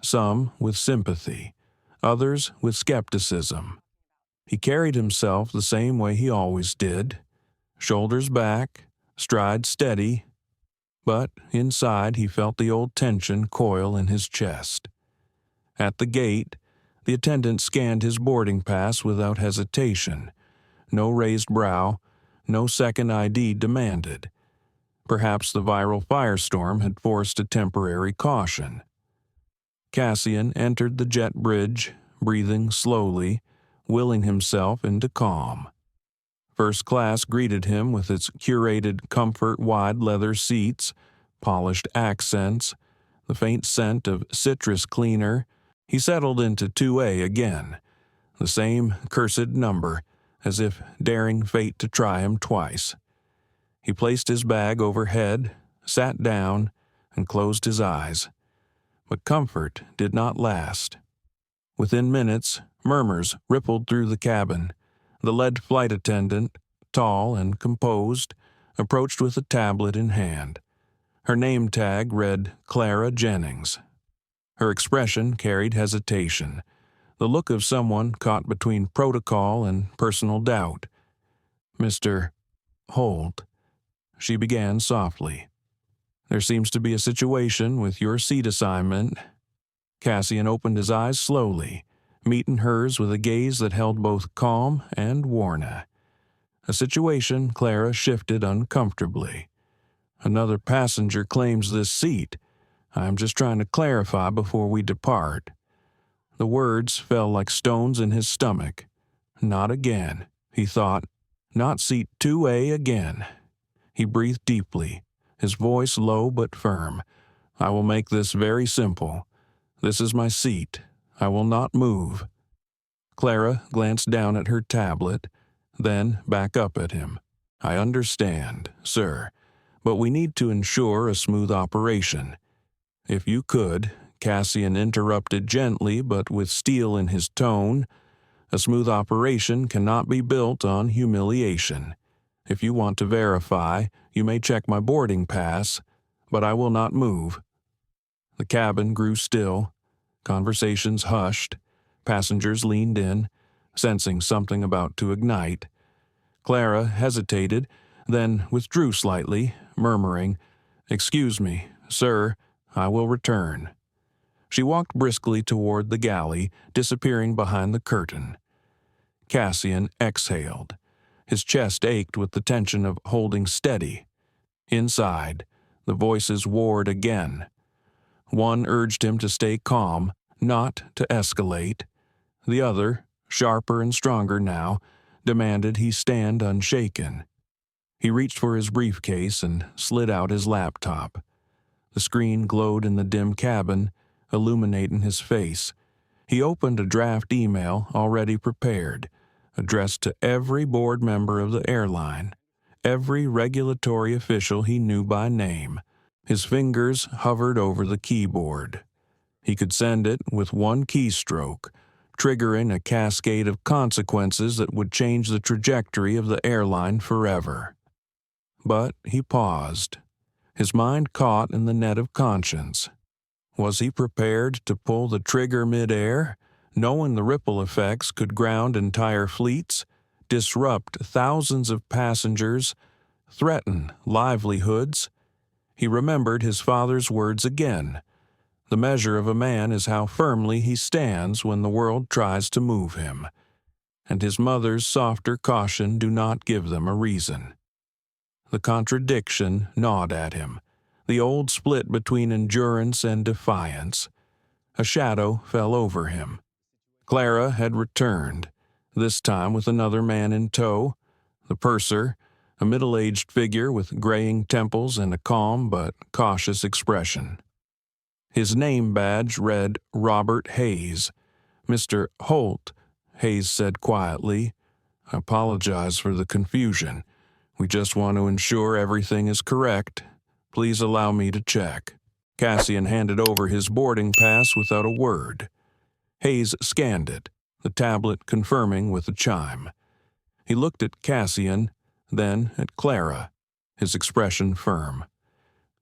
some with sympathy, others with skepticism. He carried himself the same way he always did, shoulders back, stride steady, but inside he felt the old tension coil in his chest. At the gate, the attendant scanned his boarding pass without hesitation. No raised brow, no second ID demanded. Perhaps the viral firestorm had forced a temporary caution. Cassian entered the jet bridge, breathing slowly, willing himself into calm. First class greeted him with its curated comfort-wide leather seats, polished accents, the faint scent of citrus cleaner. He settled into 2A again, the same cursed number, as if daring fate to try him twice. He placed his bag overhead, sat down, and closed his eyes. But comfort did not last. Within minutes, murmurs rippled through the cabin. The lead flight attendant, tall and composed, approached with a tablet in hand. Her name tag read Clara Jennings. Her expression carried hesitation, the look of someone caught between protocol and personal doubt. "Mr. Holt," she began softly. "There seems to be a situation with your seat assignment." Cassian opened his eyes slowly, meeting hers with a gaze that held both calm and warning. A situation Clara shifted uncomfortably. "Another passenger claims this seat. I'm just trying to clarify before we depart." The words fell like stones in his stomach. Not again, he thought. Not seat 2A again. He breathed deeply, his voice low but firm. "I will make this very simple. This is my seat. I will not move." Clara glanced down at her tablet, then back up at him. "I understand, sir, but we need to ensure a smooth operation. If you could," Cassian interrupted gently but with steel in his tone, "a smooth operation cannot be built on humiliation. If you want to verify, you may check my boarding pass, but I will not move." The cabin grew still. Conversations hushed. Passengers leaned in, sensing something about to ignite. Clara hesitated, then withdrew slightly, murmuring, "Excuse me, sir, I will return." She walked briskly toward the galley, disappearing behind the curtain. Cassian exhaled. His chest ached with the tension of holding steady. Inside, the voices warred again. One urged him to stay calm, not to escalate. The other, sharper and stronger now, demanded he stand unshaken. He reached for his briefcase and slid out his laptop. The screen glowed in the dim cabin, illuminating his face. He opened a draft email already prepared, addressed to every board member of the airline, every regulatory official he knew by name. His fingers hovered over the keyboard. He could send it with one keystroke, triggering a cascade of consequences that would change the trajectory of the airline forever. But he paused, his mind caught in the net of conscience. Was he prepared to pull the trigger mid-air, knowing the ripple effects could ground entire fleets, disrupt thousands of passengers, threaten livelihoods? He remembered his father's words again. The measure of a man is how firmly he stands when the world tries to move him. And his mother's softer caution, do not give them a reason. The contradiction gnawed at him, the old split between endurance and defiance. A shadow fell over him. Clara had returned, this time with another man in tow, the purser, a middle-aged figure with graying temples and a calm but cautious expression. His name badge read Robert Hayes. "Mr. Holt," Hayes said quietly, "I apologize for the confusion. We just want to ensure everything is correct. Please allow me to check." Cassian handed over his boarding pass without a word. Hayes scanned it, the tablet confirming with a chime. He looked at Cassian, then at Clara, his expression firm.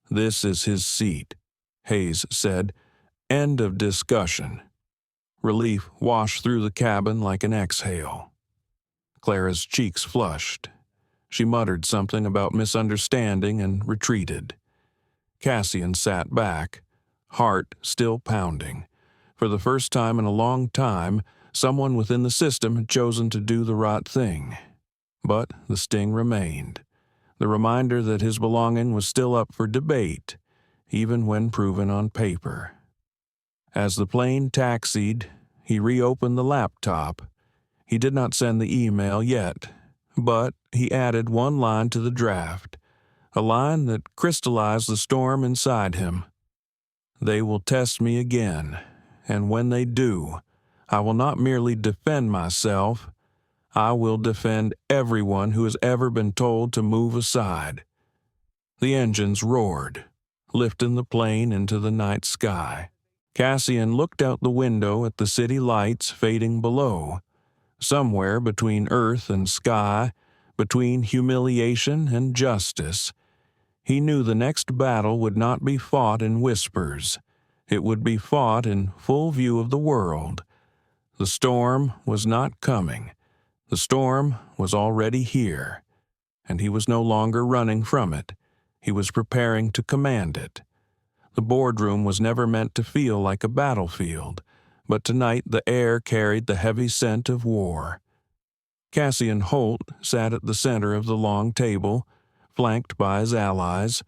"This is his seat," Hayes said. "End of discussion." Relief washed through the cabin like an exhale. Clara's cheeks flushed. She muttered something about misunderstanding and retreated. Cassian sat back, heart still pounding. For the first time in a long time, someone within the system had chosen to do the right thing. But the sting remained, the reminder that his belonging was still up for debate, even when proven on paper. As the plane taxied, he reopened the laptop. He did not send the email yet, but he added one line to the draft, a line that crystallized the storm inside him. "They will test me again, and when they do, I will not merely defend myself, I will defend everyone who has ever been told to move aside." The engines roared, lifting the plane into the night sky. Cassian looked out the window at the city lights fading below. Somewhere between earth and sky, between humiliation and justice, he knew the next battle would not be fought in whispers. It would be fought in full view of the world. The storm was not coming. The storm was already here, and he was no longer running from it. He was preparing to command it. The boardroom was never meant to feel like a battlefield, but tonight the air carried the heavy scent of war. Cassian Holt sat at the center of the long table, flanked by his allies,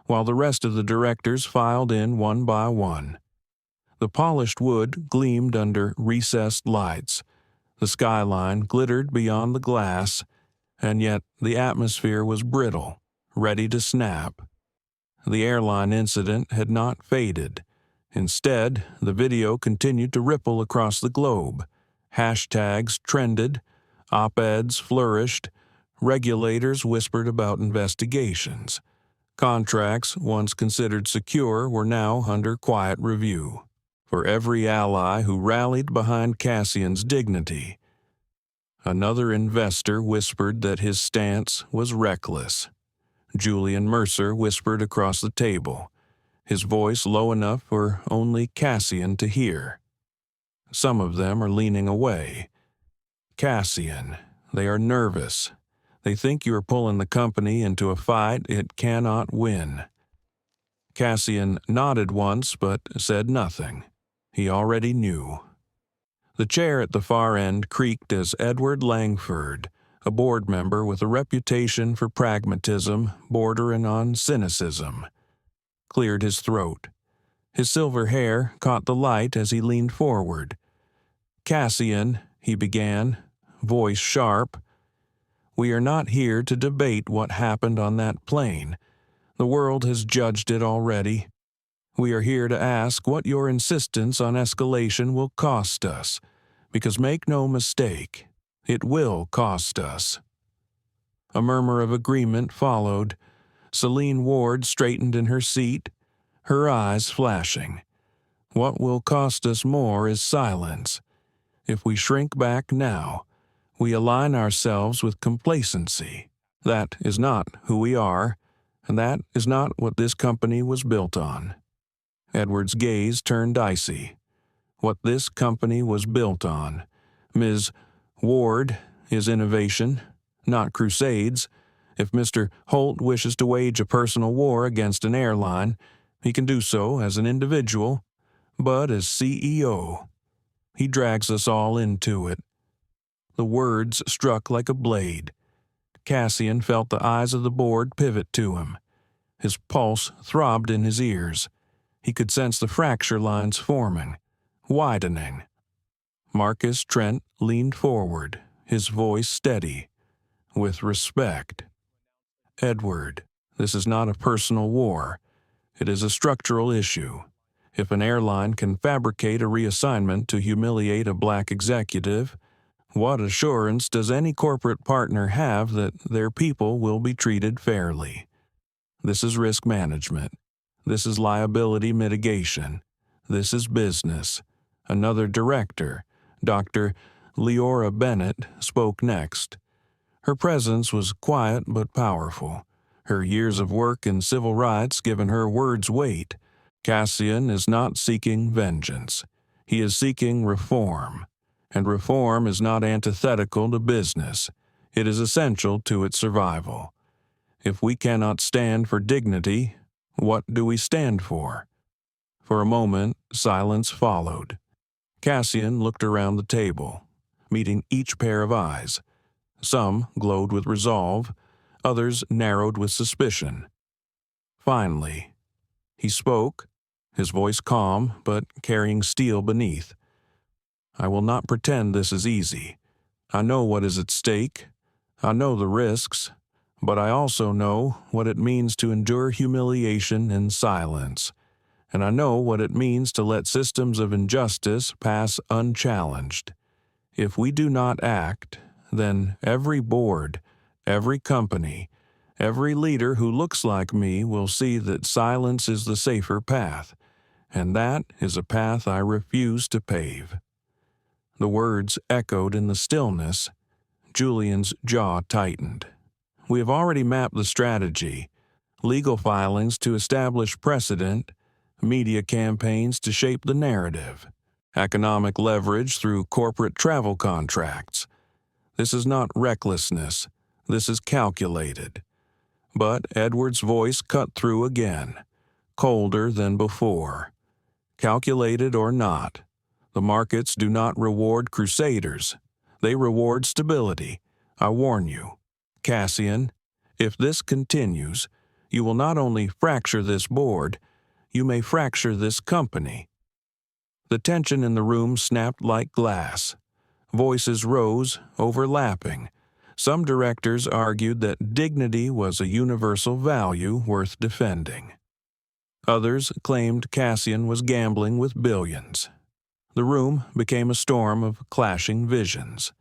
while the rest of the directors filed in one by one. The polished wood gleamed under recessed lights. The skyline glittered beyond the glass, and yet the atmosphere was brittle, ready to snap. The airline incident had not faded. Instead, the video continued to ripple across the globe. Hashtags trended, op-eds flourished, regulators whispered about investigations. Contracts once considered secure were now under quiet review. For every ally who rallied behind Cassian's dignity, another investor whispered that his stance was reckless. Julian Mercer whispered across the table, his voice low enough for only Cassian to hear. "Some of them are leaning away. Cassian, they are nervous. They think you are pulling the company into a fight it cannot win." Cassian nodded once but said nothing. He already knew. The chair at the far end creaked as Edward Langford, a board member with a reputation for pragmatism bordering on cynicism, cleared his throat. His silver hair caught the light as he leaned forward. "Cassian," he began, voice sharp, "we are not here to debate what happened on that plane. The world has judged it already. We are here to ask what your insistence on escalation will cost us, because make no mistake, it will cost us." A murmur of agreement followed. Celine Ward straightened in her seat, her eyes flashing. What will cost us more is silence. If we shrink back now, we align ourselves with complacency. That is not who we are, and that is not what this company was built on. Edward's gaze turned icy. What this company was built on, Ms. Ward, is innovation, not crusades. If Mr. Holt wishes to wage a personal war against an airline, he can do so as an individual, but as CEO. He drags us all into it. The words struck like a blade. Cassian felt the eyes of the board pivot to him. His pulse throbbed in his ears. He could sense the fracture lines forming, widening. Marcus Trent leaned forward, his voice steady, with respect. "Edward, this is not a personal war. It is a structural issue. If an airline can fabricate a reassignment to humiliate a black executive, what assurance does any corporate partner have that their people will be treated fairly? This is risk management. This is liability mitigation. This is business. Another director, Dr. Leora Bennett, spoke next. Her presence was quiet but powerful. Her years of work in civil rights given her words weight. Cassian is not seeking vengeance. He is seeking reform. And reform is not antithetical to business. It is essential to its survival. If we cannot stand for dignity, what do we stand for? For a moment, silence followed. Cassian looked around the table, meeting each pair of eyes. Some glowed with resolve, others narrowed with suspicion. Finally, he spoke, his voice calm but carrying steel beneath. I will not pretend this is easy. I know what is at stake. I know the risks, but I also know what it means to endure humiliation in silence. And I know what it means to let systems of injustice pass unchallenged. If we do not act, then every board, every company, every leader who looks like me will see that silence is the safer path, and that is a path I refuse to pave. The words echoed in the stillness. Julian's jaw tightened. We have already mapped the strategy: legal filings to establish precedent, media campaigns to shape the narrative, economic leverage through corporate travel contracts. This is not recklessness. This is calculated. But Edward's voice cut through again, colder than before. Calculated or not, the markets do not reward crusaders. They reward stability. I warn you. Cassian, if this continues, you will not only fracture this board, you may fracture this company. The tension in the room snapped like glass. Voices rose, overlapping. Some directors argued that dignity was a universal value worth defending. Others claimed Cassian was gambling with billions. The room became a storm of clashing visions.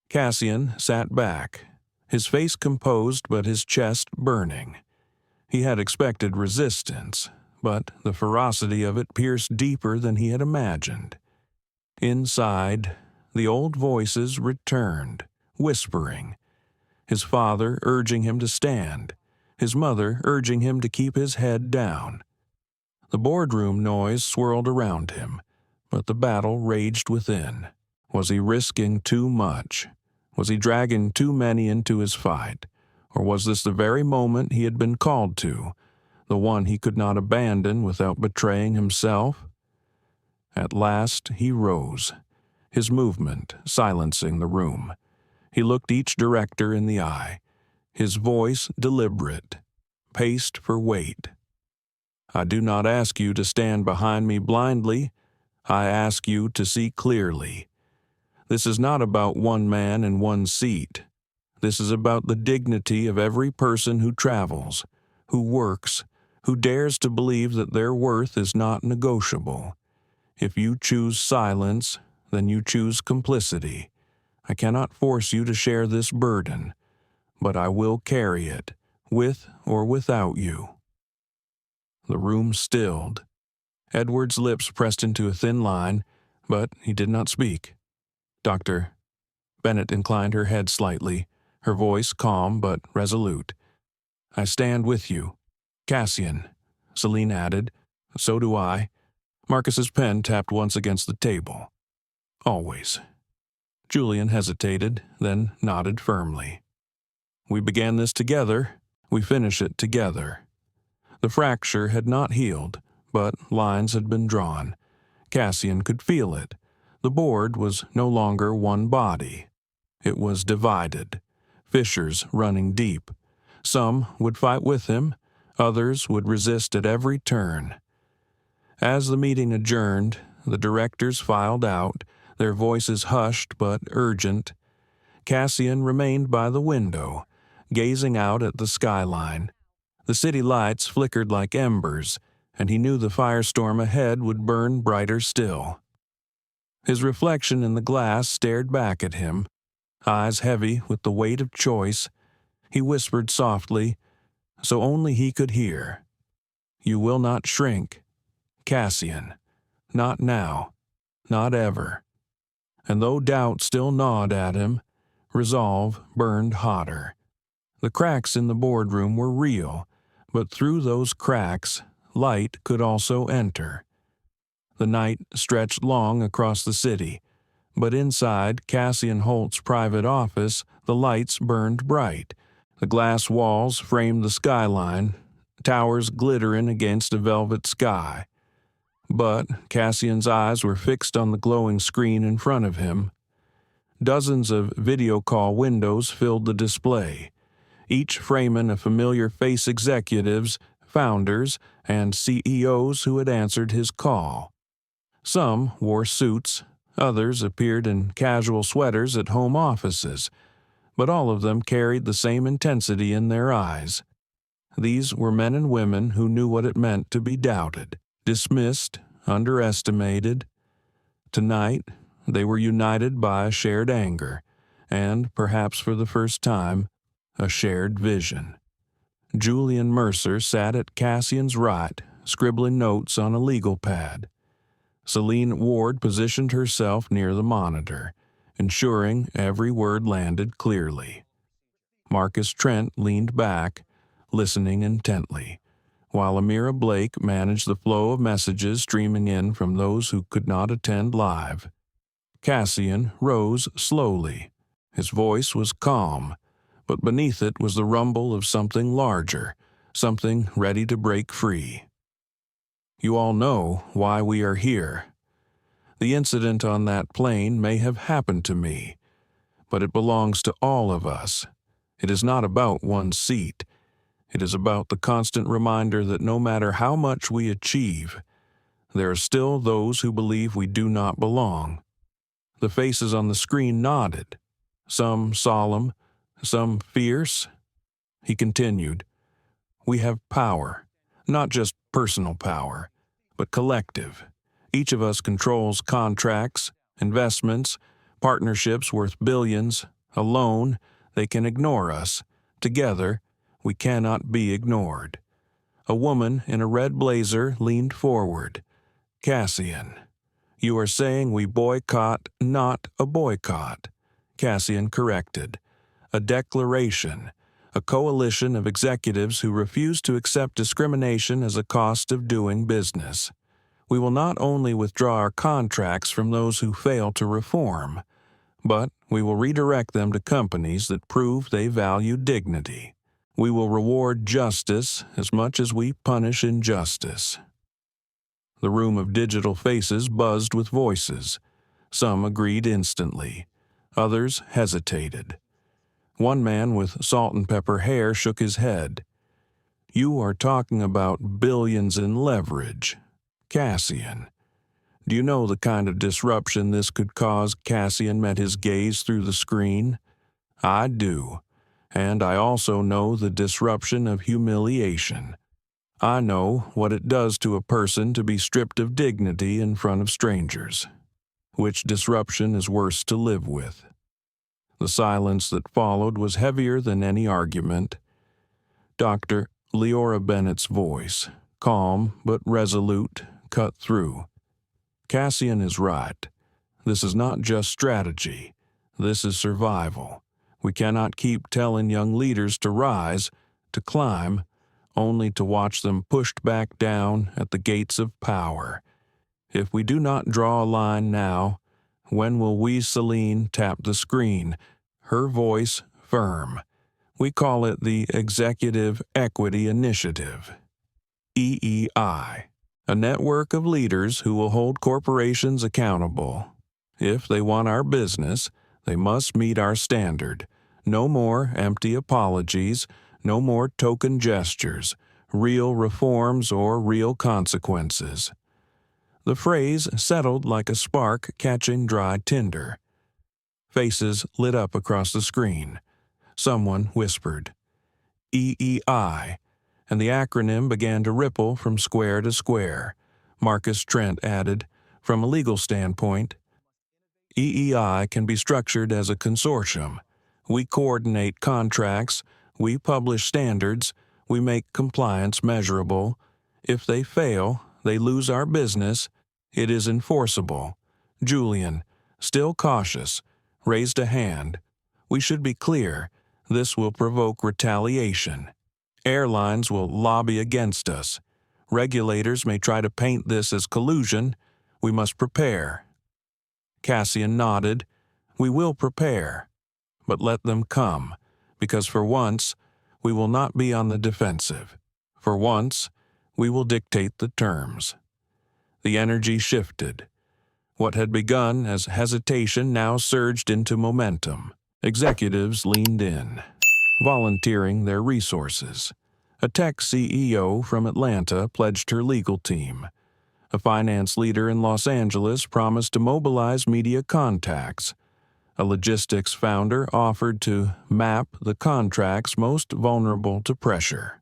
Cassian sat back, his face composed but his chest burning. He had expected resistance, but the ferocity of it pierced deeper than he had imagined. Inside, the old voices returned, whispering. His father urging him to stand, his mother urging him to keep his head down. The boardroom noise swirled around him, but the battle raged within. Was he risking too much? Was he dragging too many into his fight? Or was this the very moment he had been called to, the one he could not abandon without betraying himself? At last he rose, his movement silencing the room. He looked each director in the eye, his voice deliberate, paced for weight. I do not ask you to stand behind me blindly. I ask you to see clearly. This is not about one man and one seat. This is about the dignity of every person who travels, who works, who dares to believe that their worth is not negotiable. If you choose silence, then you choose complicity. I cannot force you to share this burden, but I will carry it, with or without you. The room stilled. Edward's lips pressed into a thin line, but he did not speak. Doctor. Bennett inclined her head slightly, her voice calm but resolute. I stand with you. Cassian, Celine added. So do I. Marcus's pen tapped once against the table. Always. Julian hesitated, then nodded firmly. We began this together. We finish it together. The fracture had not healed, but lines had been drawn. Cassian could feel it. The board was no longer one body. It was divided, fissures running deep. Some would fight with him, others would resist at every turn. As the meeting adjourned, the directors filed out, their voices hushed but urgent. Cassian remained by the window, gazing out at the skyline. The city lights flickered like embers, and he knew the firestorm ahead would burn brighter still. His reflection in the glass stared back at him, eyes heavy with the weight of choice. He whispered softly, so only he could hear. You will not shrink, Cassian. Not now. Not ever. And though doubt still gnawed at him, resolve burned hotter. The cracks in the boardroom were real, but through those cracks, light could also enter. The night stretched long across the city, but inside Cassian Holt's private office, the lights burned bright. The glass walls framed the skyline, towers glittering against a velvet sky. But Cassian's eyes were fixed on the glowing screen in front of him. Dozens of video call windows filled the display, each framing a familiar face executives, founders, and CEOs who had answered his call. Some wore suits, others appeared in casual sweaters at home offices, but all of them carried the same intensity in their eyes. These were men and women who knew what it meant to be doubted, dismissed, underestimated. Tonight, they were united by a shared anger, and, perhaps for the first time, a shared vision. Julian Mercer sat at Cassian's right, scribbling notes on a legal pad. Celine Ward positioned herself near the monitor, ensuring every word landed clearly. Marcus Trent leaned back, listening intently, while Amira Blake managed the flow of messages streaming in from those who could not attend live. Cassian rose slowly. His voice was calm, but beneath it was the rumble of something larger, something ready to break free. You all know why we are here. The incident on that plane may have happened to me, but it belongs to all of us. It is not about one seat. It is about the constant reminder that no matter how much we achieve, there are still those who believe we do not belong. The faces on the screen nodded, some solemn, some fierce. He continued, "We have power, not just personal power, but collective. Each of us controls contracts, investments, partnerships worth billions. Alone, they can ignore us. Together, we cannot be ignored." A woman in a red blazer leaned forward. "Cassian, you are saying we boycott, not a boycott." Cassian corrected. "A declaration, a coalition of executives who refuse to accept discrimination as a cost of doing business. We will not only withdraw our contracts from those who fail to reform, but we will redirect them to companies that prove they value dignity. We will reward justice as much as we punish injustice." The room of digital faces buzzed with voices. Some agreed instantly. Others hesitated. One man with salt and pepper hair shook his head. "You are talking about billions in leverage. Cassian, do you know the kind of disruption this could cause?" Cassian met his gaze through the screen. "I do. And I also know the disruption of humiliation. I know what it does to a person to be stripped of dignity in front of strangers. Which disruption is worse to live with?" The silence that followed was heavier than any argument. Dr. Leora Bennett's voice, calm but resolute, cut through. "Cassian is right. This is not just strategy. This is survival. We cannot keep telling young leaders to rise, to climb, only to watch them pushed back down at the gates of power. If we do not draw a line now, when will we?" Celine tapped the screen, her voice firm. "We call it the Executive Equity Initiative. EEI. A network of leaders who will hold corporations accountable. If they want our business, they must meet our standard. No more empty apologies, no more token gestures, real reforms or real consequences." The phrase settled like a spark catching dry tinder. Faces lit up across the screen. Someone whispered, "EEI," and the acronym began to ripple from square to square. Marcus Trent added, "From a legal standpoint, EEI can be structured as a consortium. We coordinate contracts, we publish standards, we make compliance measurable. If they fail, they lose our business. It is enforceable. Julian, still cautious, raised a hand. We should be clear. This will provoke retaliation. Airlines will lobby against us. Regulators may try to paint this as collusion. We must prepare. Cassian nodded. We will prepare. But let them come, because for once, we will not be on the defensive. For once, we will dictate the terms. The energy shifted. What had begun as hesitation now surged into momentum. Executives leaned in, volunteering their resources. A tech CEO from Atlanta pledged her legal team. A finance leader in Los Angeles promised to mobilize media contacts. A logistics founder offered to map the contracts most vulnerable to pressure.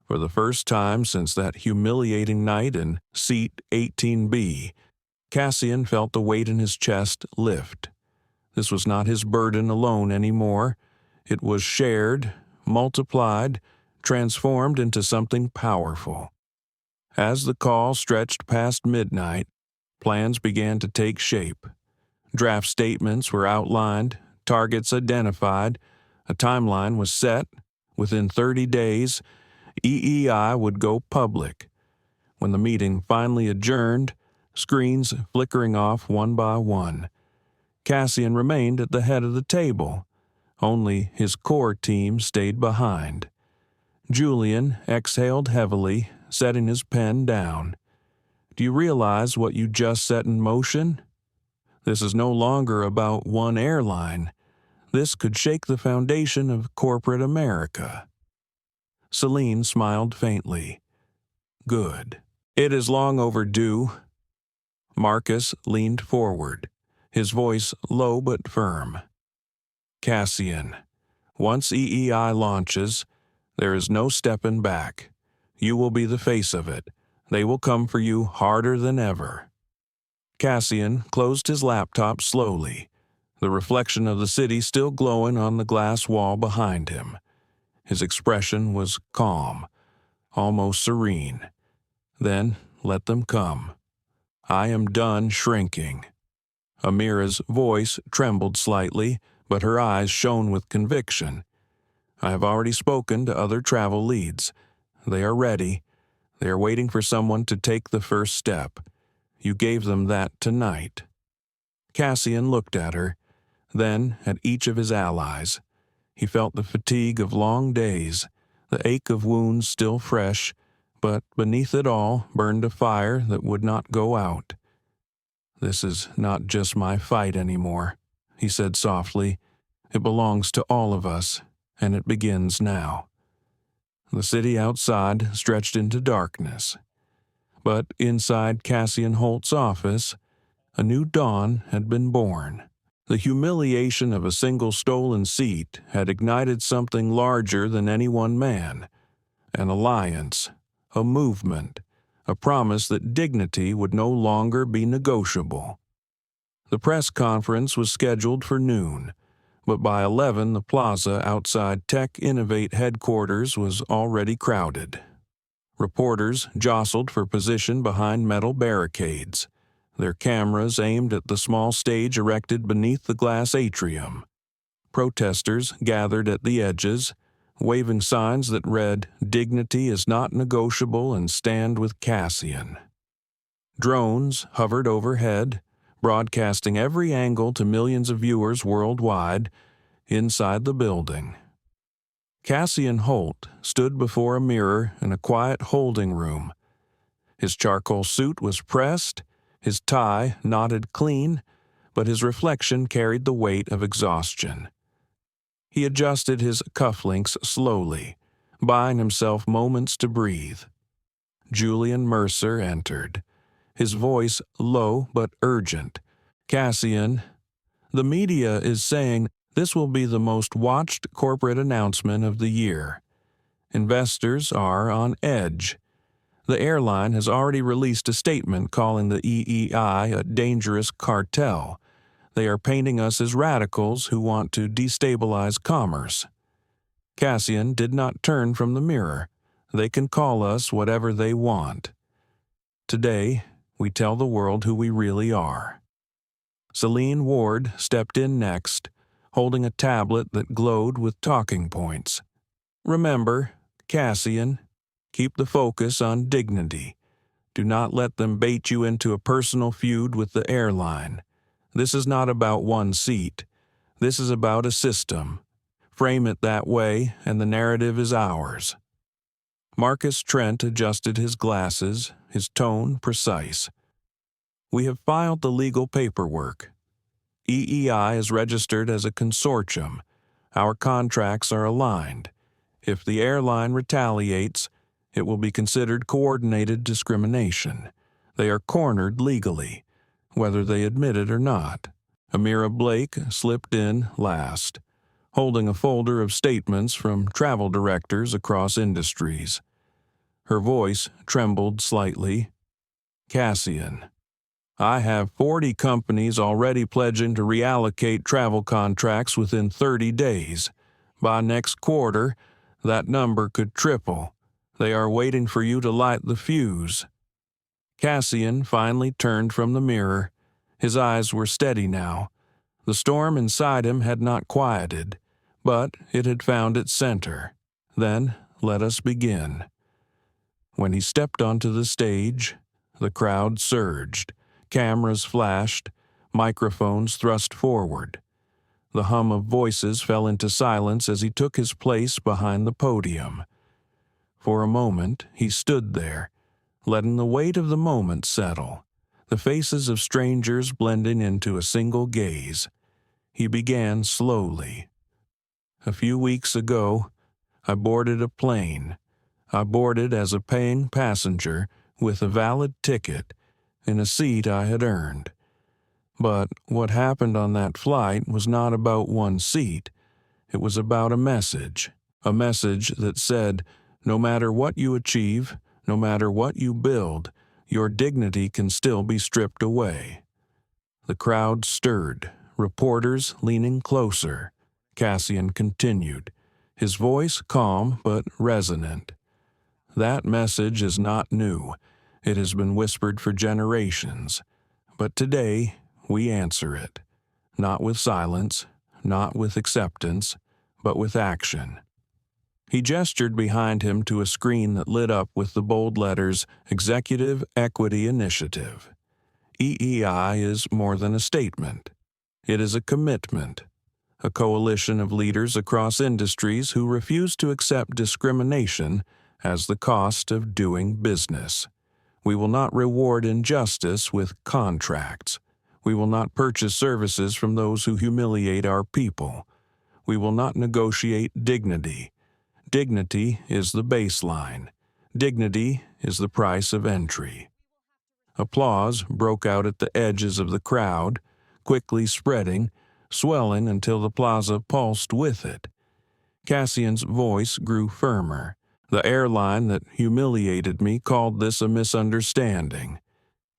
For the first time since that humiliating night in Seat 18B, Cassian felt the weight in his chest lift. This was not his burden alone anymore. It was shared, multiplied, transformed into something powerful. As the call stretched past midnight, plans began to take shape. Draft statements were outlined, targets identified, a timeline was set. Within 30 days, EEI would go public. When the meeting finally adjourned, screens flickering off one by one, Cassian remained at the head of the table. Only his core team stayed behind. Julian exhaled heavily, setting his pen down. Do you realize what you just set in motion? This is no longer about one airline. This could shake the foundation of corporate America. Celine smiled faintly. Good. It is long overdue. Marcus leaned forward, his voice low but firm. Cassian, once EEI launches, there is no stepping back. You will be the face of it. They will come for you harder than ever. Cassian closed his laptop slowly, the reflection of the city still glowing on the glass wall behind him. His expression was calm, almost serene. Then let them come. I am done shrinking. Amira's voice trembled slightly, but her eyes shone with conviction. I have already spoken to other travel leads. They are ready. They are waiting for someone to take the first step. You gave them that tonight. Cassian looked at her, then at each of his allies. He felt the fatigue of long days, the ache of wounds still fresh, but beneath it all burned a fire that would not go out. This is not just my fight anymore, he said softly. It belongs to all of us, and it begins now. The city outside stretched into darkness. But inside Cassian Holt's office, a new dawn had been born. The humiliation of a single stolen seat had ignited something larger than any one man. An alliance, a movement, a promise that dignity would no longer be negotiable. The press conference was scheduled for noon, but by 11 the plaza outside Tech Innovate headquarters was already crowded. Reporters jostled for position behind metal barricades, their cameras aimed at the small stage erected beneath the glass atrium. Protesters gathered at the edges, waving signs that read, "Dignity is not negotiable and stand with Cassian." Drones hovered overhead, broadcasting every angle to millions of viewers worldwide inside the building. Cassian Holt stood before a mirror in a quiet holding room. His charcoal suit was pressed, his tie knotted clean, but his reflection carried the weight of exhaustion. He adjusted his cufflinks slowly, buying himself moments to breathe. Julian Mercer entered, his voice low but urgent. Cassian, the media is saying this will be the most watched corporate announcement of the year. Investors are on edge. The airline has already released a statement calling the EEI a dangerous cartel. They are painting us as radicals who want to destabilize commerce. Cassian did not turn from the mirror. They can call us whatever they want. Today, we tell the world who we really are. Celine Ward stepped in next, holding a tablet that glowed with talking points. Remember, Cassian, keep the focus on dignity. Do not let them bait you into a personal feud with the airline. This is not about one seat. This is about a system. Frame it that way, and the narrative is ours. Marcus Trent adjusted his glasses, his tone precise. We have filed the legal paperwork. EEI is registered as a consortium. Our contracts are aligned. If the airline retaliates, it will be considered coordinated discrimination. They are cornered legally, whether they admit it or not. Amira Blake slipped in last, holding a folder of statements from travel directors across industries. Her voice trembled slightly. Cassian, I have 40 companies already pledging to reallocate travel contracts within 30 days. By next quarter, that number could triple. They are waiting for you to light the fuse. Cassian finally turned from the mirror. His eyes were steady now. The storm inside him had not quieted, but it had found its center. Then let us begin. When he stepped onto the stage, the crowd surged. Cameras flashed, microphones thrust forward. The hum of voices fell into silence as he took his place behind the podium. For a moment, he stood there, letting the weight of the moment settle, the faces of strangers blending into a single gaze. He began slowly. A few weeks ago, I boarded a plane. I boarded as a paying passenger with a valid ticket in a seat I had earned. But what happened on that flight was not about one seat. It was about a message that said, no matter what you achieve, no matter what you build, your dignity can still be stripped away. The crowd stirred, reporters leaning closer. Cassian continued, his voice calm but resonant. That message is not new. It has been whispered for generations. But today, we answer it. Not with silence, not with acceptance, but with action. He gestured behind him to a screen that lit up with the bold letters, Executive Equity Initiative. EEI is more than a statement. It is a commitment. A coalition of leaders across industries who refuse to accept discrimination as the cost of doing business. We will not reward injustice with contracts. We will not purchase services from those who humiliate our people. We will not negotiate dignity. Dignity is the baseline. Dignity is the price of entry. Applause broke out at the edges of the crowd, quickly spreading, swelling until the plaza pulsed with it. Cassian's voice grew firmer. The airline that humiliated me called this a misunderstanding.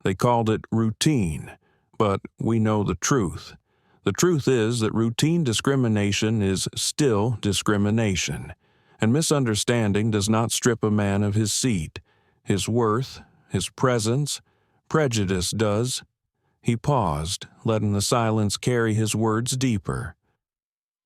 They called it routine, but we know the truth. The truth is that routine discrimination is still discrimination, and misunderstanding does not strip a man of his seat, his worth, his presence. Prejudice does. He paused, letting the silence carry his words deeper.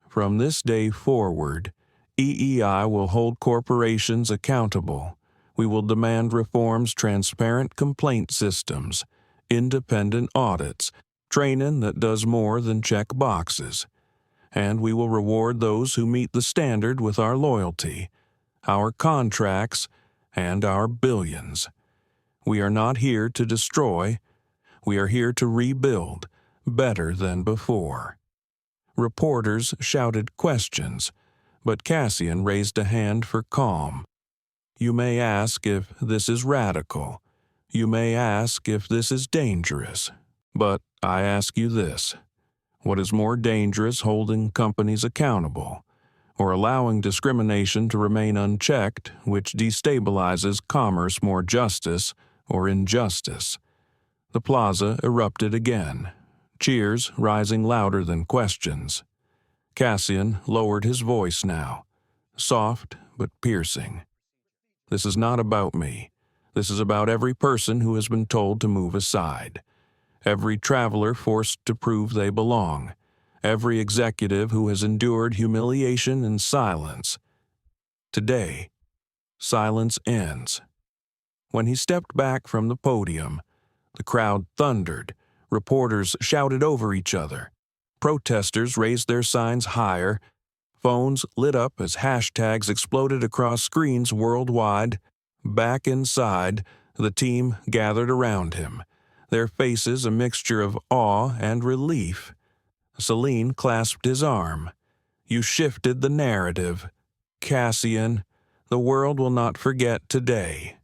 From this day forward, EEI will hold corporations accountable. We will demand reforms, transparent complaint systems, independent audits, training that does more than check boxes. And we will reward those who meet the standard with our loyalty, our contracts, and our billions. We are not here to destroy. We are here to rebuild, better than before. Reporters shouted questions, but Cassian raised a hand for calm. You may ask if this is radical. You may ask if this is dangerous. But I ask you this. What is more dangerous, holding companies accountable, or allowing discrimination to remain unchecked, which destabilizes commerce, more justice or injustice? The plaza erupted again, cheers rising louder than questions. Cassian lowered his voice now, soft but piercing. This is not about me. This is about every person who has been told to move aside. Every traveler forced to prove they belong. Every executive who has endured humiliation in silence. Today, silence ends. When he stepped back from the podium, the crowd thundered. Reporters shouted over each other. Protesters raised their signs higher. Phones lit up as hashtags exploded across screens worldwide. Back inside, the team gathered around him, their faces a mixture of awe and relief. Celine clasped his arm. "You shifted the narrative. Cassian, the world will not forget today."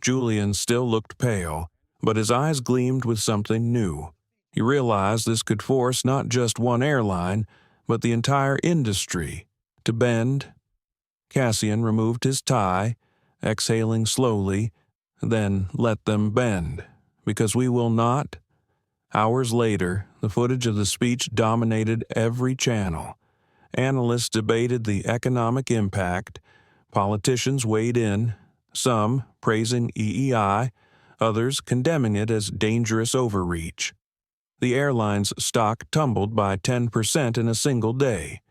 Julian still looked pale, but his eyes gleamed with something new. He realized this could force not just one airline, but the entire industry to bend. Cassian removed his tie, exhaling slowly, then let them bend, because we will not. Hours later, the footage of the speech dominated every channel. Analysts debated the economic impact. Politicians weighed in, some praising EEI, others condemning it as dangerous overreach. The airline's stock tumbled by 10% in a single day.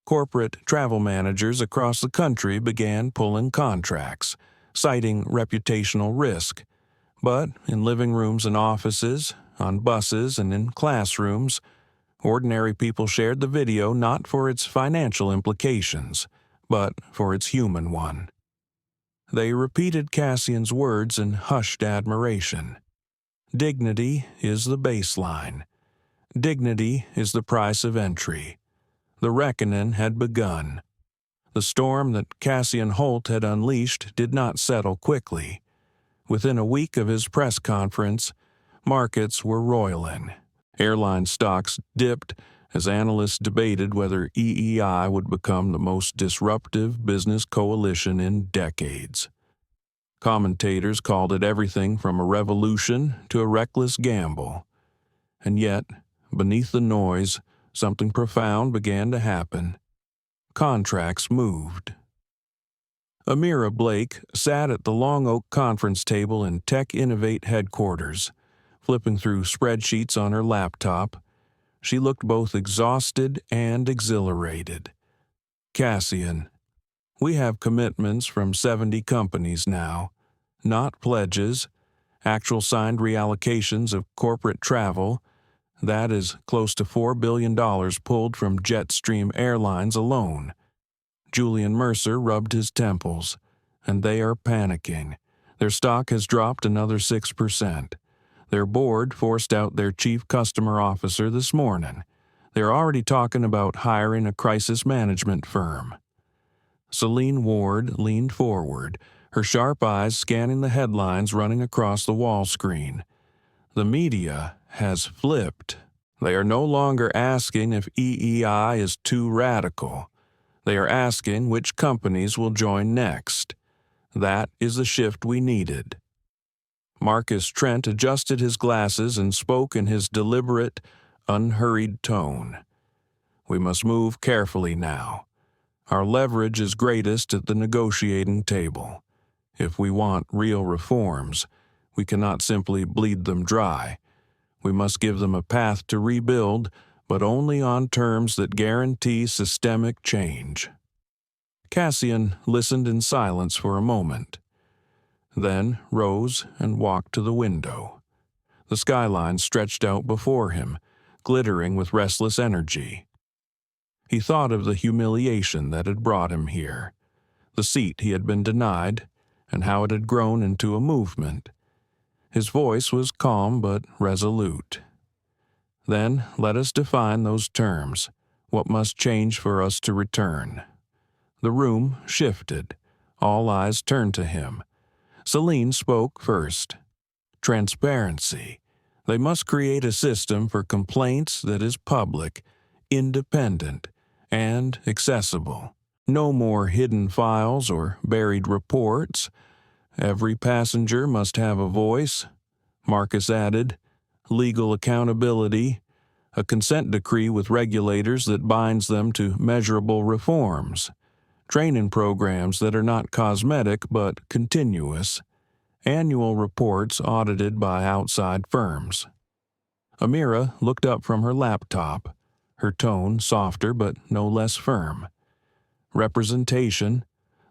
Corporate travel managers across the country began pulling contracts, citing reputational risk. But in living rooms and offices, on buses and in classrooms, ordinary people shared the video not for its financial implications, but for its human one. They repeated Cassian's words in hushed admiration. Dignity is the baseline. Dignity is the price of entry. The reckoning had begun. The storm that Cassian Holt had unleashed did not settle quickly. Within a week of his press conference, markets were roiling. Airline stocks dipped as analysts debated whether EEI would become the most disruptive business coalition in decades. Commentators called it everything from a revolution to a reckless gamble. And yet, beneath the noise, something profound began to happen. Contracts moved. Amira Blake sat at the Long Oak conference table in Tech Innovate headquarters, flipping through spreadsheets on her laptop. She looked both exhausted and exhilarated. "Cassian, we have commitments from 70 companies now, not pledges, actual signed reallocations of corporate travel. That is close to $4 billion pulled from Jetstream Airlines alone." Julian Mercer rubbed his temples. "And they are panicking. Their stock has dropped another 6%. Their board forced out their chief customer officer this morning. They're already talking about hiring a crisis management firm." Celine Ward leaned forward, her sharp eyes scanning the headlines running across the wall screen. The media has flipped. They are no longer asking if EEI is too radical. They are asking which companies will join next. That is the shift we needed. Marcus Trent adjusted his glasses and spoke in his deliberate, unhurried tone. "We must move carefully now. Our leverage is greatest at the negotiating table. If we want real reforms, we cannot simply bleed them dry. We must give them a path to rebuild, but only on terms that guarantee systemic change." Cassian listened in silence for a moment, then rose and walked to the window. The skyline stretched out before him, glittering with restless energy. He thought of the humiliation that had brought him here, the seat he had been denied, and how it had grown into a movement. His voice was calm but resolute. "Then let us define those terms. What must change for us to return?" The room shifted. All eyes turned to him. Celine spoke first. "Transparency. They must create a system for complaints that is public, independent, and accessible. No more hidden files or buried reports. Every passenger must have a voice." Marcus added, "Legal accountability, a consent decree with regulators that binds them to measurable reforms. training programs that are not cosmetic but continuous, annual reports audited by outside firms. Amira looked up from her laptop, her tone softer but no less firm. Representation.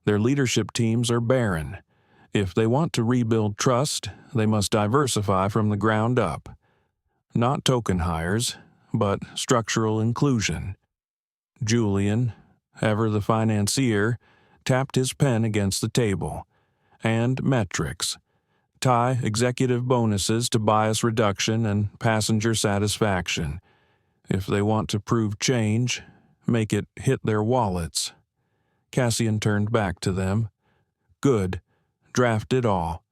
Their leadership teams are barren. If they want to rebuild trust, they must diversify from the ground up. Not token hires, but structural inclusion. Julian, ever the financier, tapped his pen against the table. And metrics. Tie executive bonuses to bias reduction and passenger satisfaction. If they want to prove change, make it hit their wallets. Cassian turned back to them. Good. Draft it all.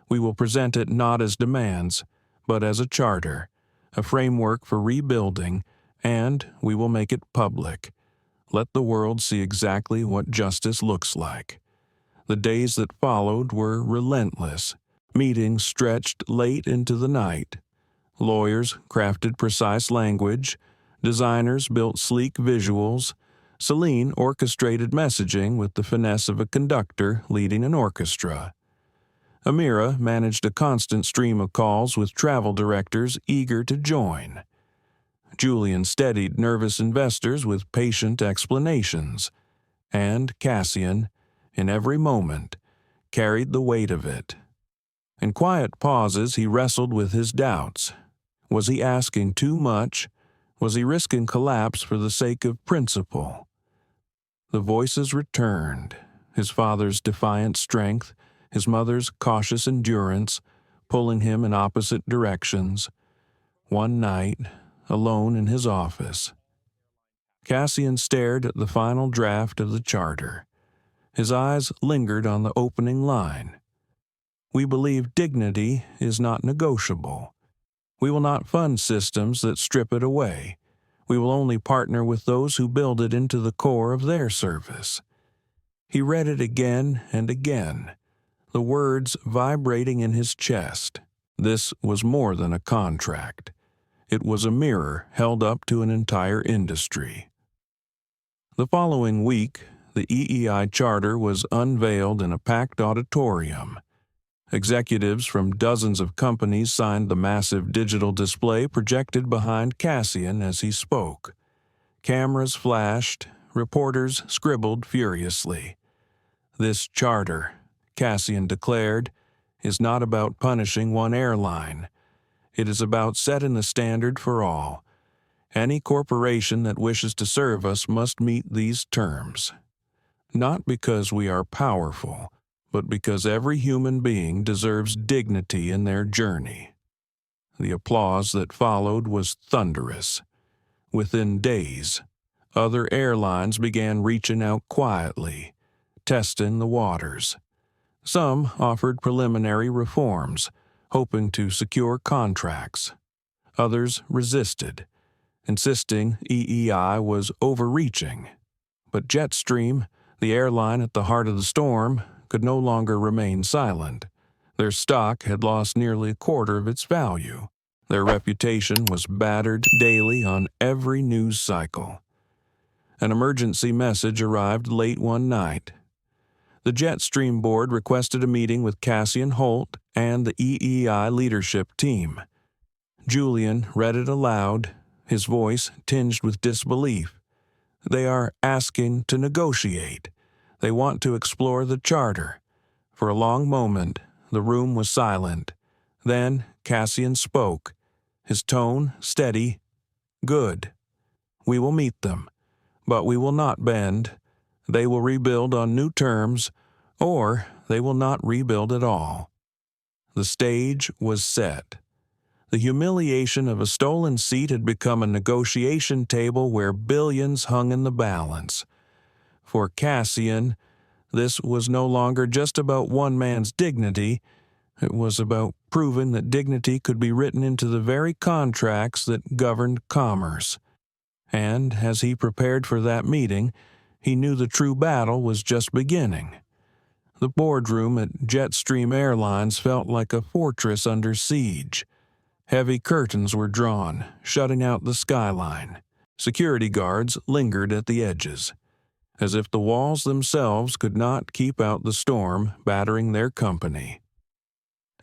We will present it not as demands, but as a charter, a framework for rebuilding, and we will make it public. Let the world see exactly what justice looks like. The days that followed were relentless. Meetings stretched late into the night. Lawyers crafted precise language. Designers built sleek visuals. Celine orchestrated messaging with the finesse of a conductor leading an orchestra. Amira managed a constant stream of calls with travel directors eager to join. Julian steadied nervous investors with patient explanations. And Cassian, in every moment, carried the weight of it. In quiet pauses, he wrestled with his doubts. Was he asking too much? Was he risking collapse for the sake of principle? The voices returned, his father's defiant strength, his mother's cautious endurance, pulling him in opposite directions. One night, alone in his office, Cassian stared at the final draft of the charter. His eyes lingered on the opening line. We believe dignity is not negotiable. We will not fund systems that strip it away. We will only partner with those who build it into the core of their service. He read it again and again, the words vibrating in his chest. This was more than a contract. It was a mirror held up to an entire industry. The following week, the EEI charter was unveiled in a packed auditorium. Executives from dozens of companies signed the massive digital display projected behind Cassian as he spoke. Cameras flashed, reporters scribbled furiously. This charter, Cassian declared, is not about punishing one airline. It is about setting the standard for all. Any corporation that wishes to serve us must meet these terms. Not because we are powerful, but because every human being deserves dignity in their journey. The applause that followed was thunderous. Within days, other airlines began reaching out quietly, testing the waters. Some offered preliminary reforms, hoping to secure contracts. Others resisted, insisting EEI was overreaching. But Jetstream, the airline at the heart of the storm, could no longer remain silent. Their stock had lost nearly a quarter of its value. Their reputation was battered daily on every news cycle. An emergency message arrived late one night. The Jetstream board requested a meeting with Cassian Holt and the EEI leadership team. Julian read it aloud, his voice tinged with disbelief. They are asking to negotiate. They want to explore the charter. For a long moment, the room was silent. Then Cassian spoke, his tone steady. Good. We will meet them, but we will not bend. They will rebuild on new terms, or they will not rebuild at all. The stage was set. The humiliation of a stolen seat had become a negotiation table where billions hung in the balance. For Cassian, this was no longer just about one man's dignity. It was about proving that dignity could be written into the very contracts that governed commerce. And as he prepared for that meeting, he knew the true battle was just beginning. The boardroom at Jetstream Airlines felt like a fortress under siege. Heavy curtains were drawn, shutting out the skyline. Security guards lingered at the edges. as if the walls themselves could not keep out the storm battering their company.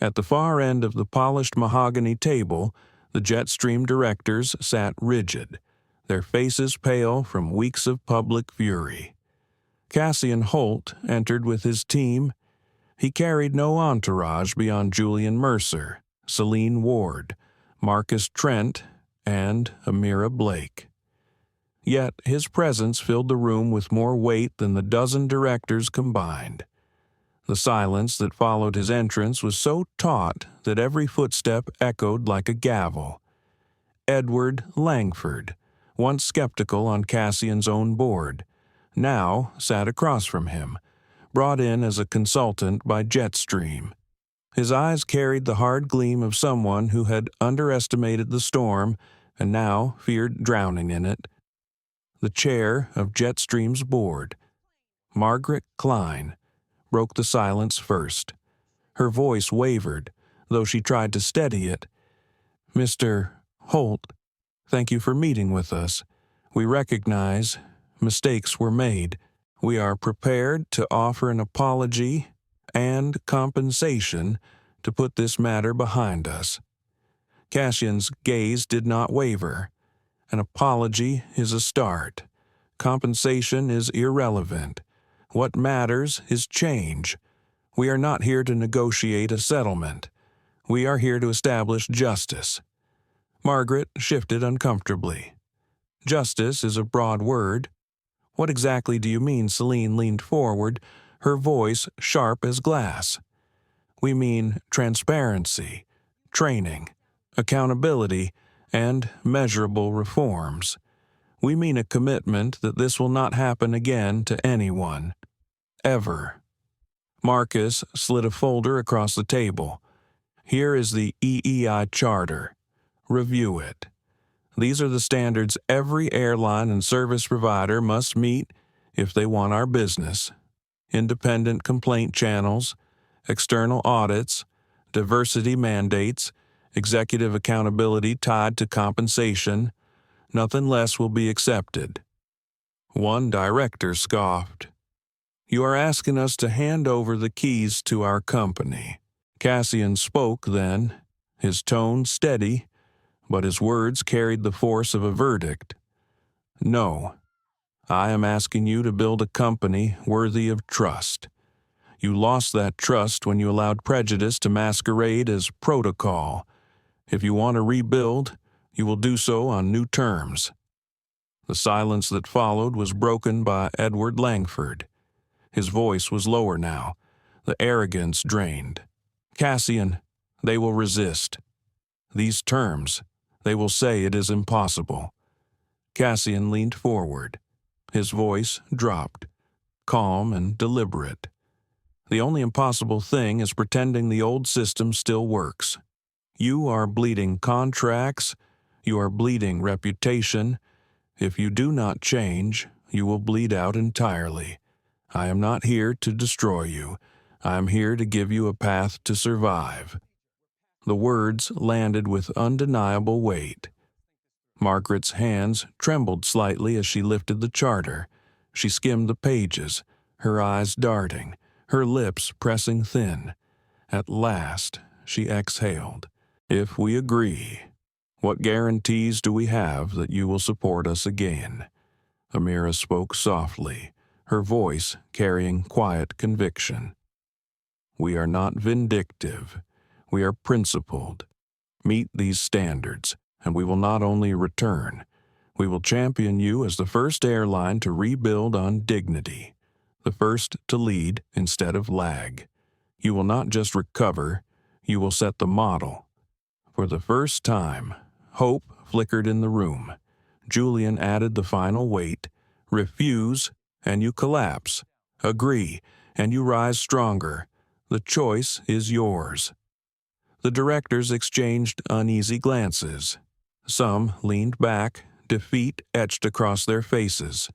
At the far end of the polished mahogany table, the Jetstream directors sat rigid, their faces pale from weeks of public fury. Cassian Holt entered with his team. He carried no entourage beyond Julian Mercer, Celine Ward, Marcus Trent, and Amira Blake. Yet his presence filled the room with more weight than the dozen directors combined. The silence that followed his entrance was so taut that every footstep echoed like a gavel. Edward Langford, once skeptical on Cassian's own board, now sat across from him, brought in as a consultant by Jetstream. His eyes carried the hard gleam of someone who had underestimated the storm and now feared drowning in it. The chair of Jetstream's board, Margaret Klein, broke the silence first. Her voice wavered, though she tried to steady it. "Mr. Holt, thank you for meeting with us. We recognize mistakes were made. We are prepared to offer an apology and compensation to put this matter behind us." Cassian's gaze did not waver. An apology is a start. Compensation is irrelevant. What matters is change. We are not here to negotiate a settlement. We are here to establish justice. Margaret shifted uncomfortably. Justice is a broad word. What exactly do you mean? Celine leaned forward, her voice sharp as glass. We mean transparency, training, accountability, and measurable reforms. We mean a commitment that this will not happen again to anyone. Ever. Marcus slid a folder across the table. Here is the EEI Charter. Review it. These are the standards every airline and service provider must meet if they want our business. Independent complaint channels, external audits, diversity mandates, executive accountability tied to compensation. Nothing less will be accepted. One director scoffed. "You are asking us to hand over the keys to our company." Cassian spoke then, his tone steady, but his words carried the force of a verdict. "No, I am asking you to build a company worthy of trust. You lost that trust when you allowed prejudice to masquerade as protocol. If you want to rebuild, you will do so on new terms." The silence that followed was broken by Edward Langford. His voice was lower now, the arrogance drained. "Cassian, they will resist. These terms, they will say it is impossible." Cassian leaned forward. His voice dropped, calm and deliberate. "The only impossible thing is pretending the old system still works. You are bleeding contracts. You are bleeding reputation. If you do not change, you will bleed out entirely. I am not here to destroy you. I am here to give you a path to survive." The words landed with undeniable weight. Margaret's hands trembled slightly as she lifted the charter. She skimmed the pages, her eyes darting, her lips pressing thin. At last, she exhaled. "If we agree, what guarantees do we have that you will support us again?" Amira spoke softly, her voice carrying quiet conviction. "We are not vindictive. We are principled. Meet these standards, and we will not only return, we will champion you as the first airline to rebuild on dignity, the first to lead instead of lag. You will not just recover, you will set the model." For the first time, hope flickered in the room. Julian added the final weight. "Refuse, and you collapse. Agree, and you rise stronger. The choice is yours." The directors exchanged uneasy glances. Some leaned back, defeat etched across their faces.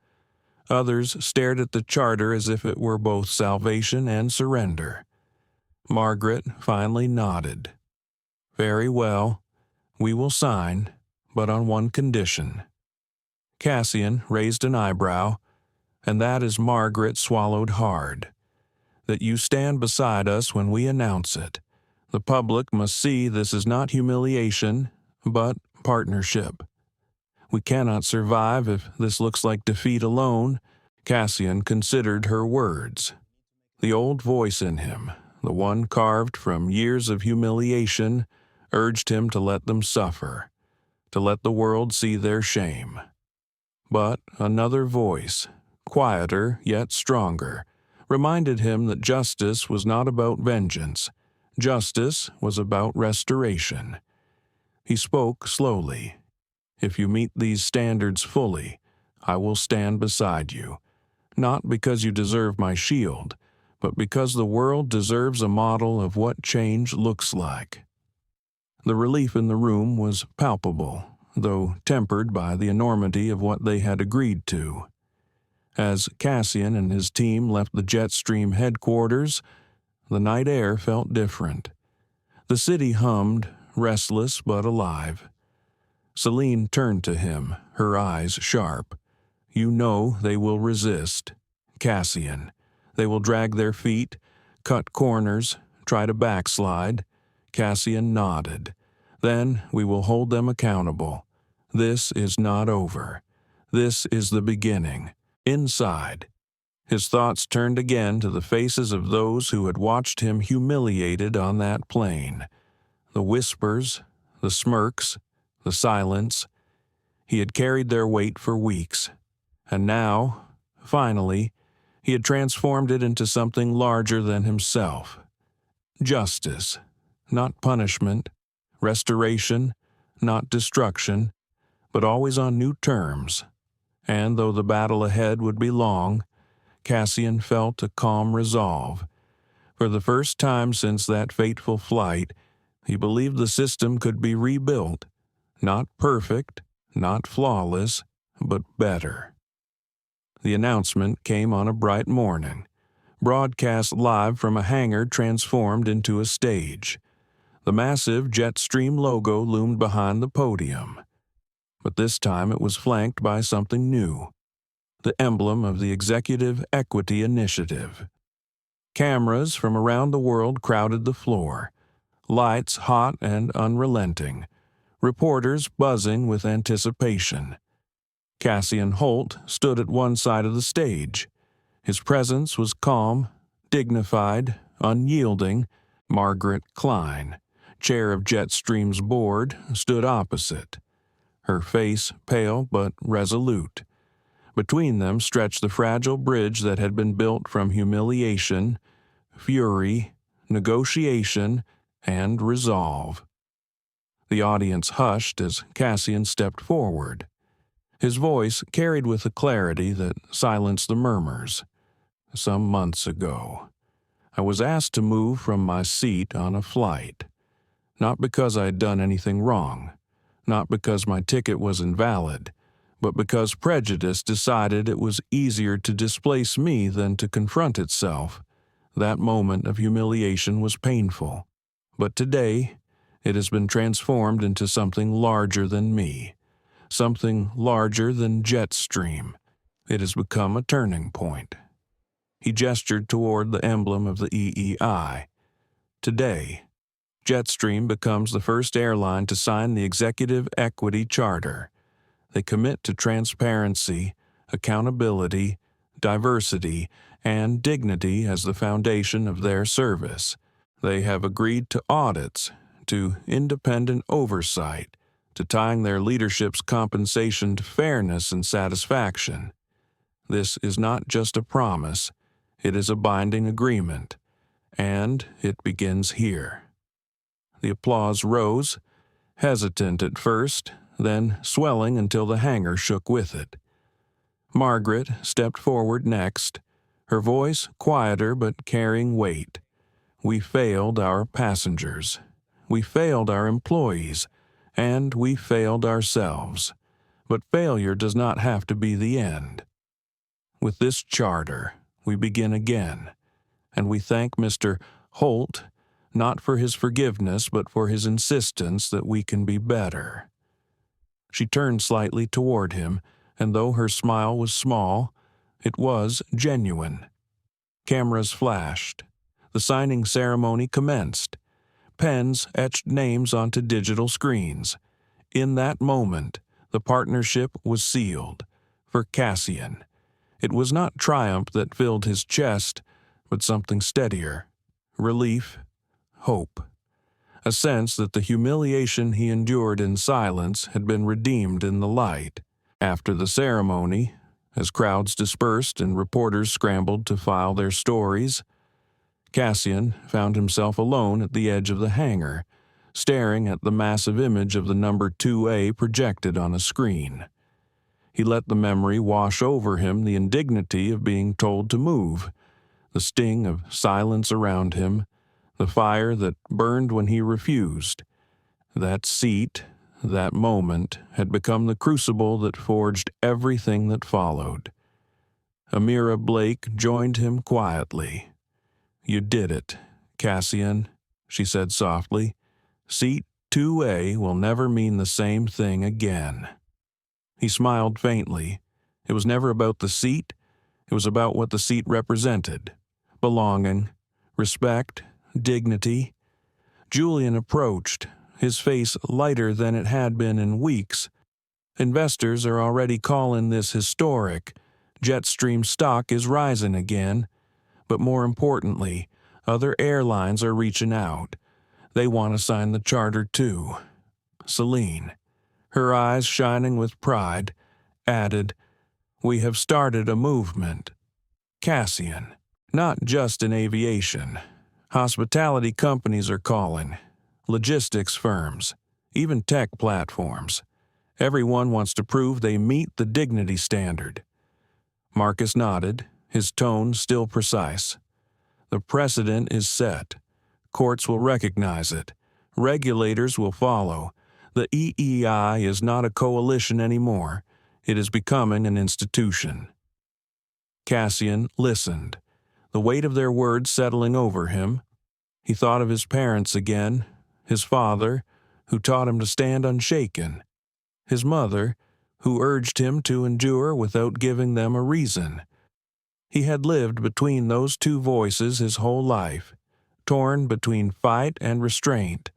Others stared at the charter as if it were both salvation and surrender. Margaret finally nodded. "Very well. We will sign, but on one condition." Cassian raised an eyebrow. And that is Margaret swallowed hard. That you stand beside us when we announce it. The public must see this is not humiliation, but partnership. We cannot survive if this looks like defeat alone. Cassian considered her words. The old voice in him, the one carved from years of humiliation, urged him to let them suffer, to let the world see their shame. But another voice, quieter yet stronger, reminded him that justice was not about vengeance. Justice was about restoration. He spoke slowly. If you meet these standards fully, I will stand beside you, not because you deserve my shield, but because the world deserves a model of what change looks like. The relief in the room was palpable, though tempered by the enormity of what they had agreed to. As Cassian and his team left the Jetstream headquarters, the night air felt different. The city hummed, restless but alive. Celine turned to him, her eyes sharp. You know they will resist. Cassian. They will drag their feet, cut corners, try to backslide. Cassian nodded. Then we will hold them accountable. This is not over. This is the beginning. Inside. His thoughts turned again to the faces of those who had watched him humiliated on that plane. The whispers, the smirks, the silence. He had carried their weight for weeks. And now, finally, he had transformed it into something larger than himself. Justice, not punishment. Restoration, not destruction, but always on new terms. And though the battle ahead would be long, Cassian felt a calm resolve. For the first time since that fateful flight, he believed the system could be rebuilt. Not perfect, not flawless, but better. The announcement came on a bright morning, broadcast live from a hangar transformed into a stage. The massive Jetstream logo loomed behind the podium. But this time it was flanked by something new, the emblem of the Executive Equity Initiative. Cameras from around the world crowded the floor, lights hot and unrelenting, reporters buzzing with anticipation. Cassian Holt stood at one side of the stage. His presence was calm, dignified, unyielding. Margaret Klein, chair of Jetstream's board, stood opposite, her face pale but resolute. Between them stretched the fragile bridge that had been built from humiliation, fury, negotiation, and resolve. The audience hushed as Cassian stepped forward. His voice carried with a clarity that silenced the murmurs. Some months ago, I was asked to move from my seat on a flight. Not because I had done anything wrong, not because my ticket was invalid, but because prejudice decided it was easier to displace me than to confront itself. That moment of humiliation was painful, but today it has been transformed into something larger than me, something larger than Jetstream. It has become a turning point. He gestured toward the emblem of the EEI. Today, Jetstream becomes the first airline to sign the Executive Equity Charter. They commit to transparency, accountability, diversity, and dignity as the foundation of their service. They have agreed to audits, to independent oversight, to tying their leadership's compensation to fairness and satisfaction. This is not just a promise, it is a binding agreement, and it begins here. The applause rose, hesitant at first, then swelling until the hangar shook with it. Margaret stepped forward next, her voice quieter but carrying weight. We failed our passengers. We failed our employees. And we failed ourselves. But failure does not have to be the end. With this charter, we begin again, and we thank Mr. Holt not for his forgiveness but for his insistence that we can be better. She turned slightly toward him, and though her smile was small, It was genuine. Cameras flashed. The signing ceremony commenced. Pens etched names onto digital screens. In that moment, the partnership was sealed. For Cassian, it was not triumph that filled his chest, but something steadier. Relief, hope. A sense that the humiliation he endured in silence had been redeemed in the light. After the ceremony, as crowds dispersed and reporters scrambled to file their stories, Cassian found himself alone at the edge of the hangar, staring at the massive image of the number 2A projected on a screen. He let the memory wash over him the indignity of being told to move, the sting of silence around him, the fire that burned when he refused. That seat, that moment, had become the crucible that forged everything that followed. Amira Blake joined him quietly. "You did it, Cassian," she said softly. "Seat 2A will never mean the same thing again." He smiled faintly. It was never about the seat. It was about what the seat represented. Belonging, respect, dignity. Julian approached, his face lighter than it had been in weeks. "Investors are already calling this historic. Jetstream stock is rising again. But more importantly, other airlines are reaching out. They want to sign the charter too." Celine, her eyes shining with pride, added, "We have started a movement." Cassian, not just in aviation. Hospitality companies are calling, logistics firms, even tech platforms. Everyone wants to prove they meet the dignity standard. Marcus nodded, his tone still precise. "The precedent is set. Courts will recognize it. Regulators will follow. The EEI is not a coalition anymore. It is becoming an institution." Cassian listened, the weight of their words settling over him. He thought of his parents again, his father, who taught him to stand unshaken, his mother, who urged him to endure without giving them a reason. He had lived between those two voices his whole life, torn between fight and restraint.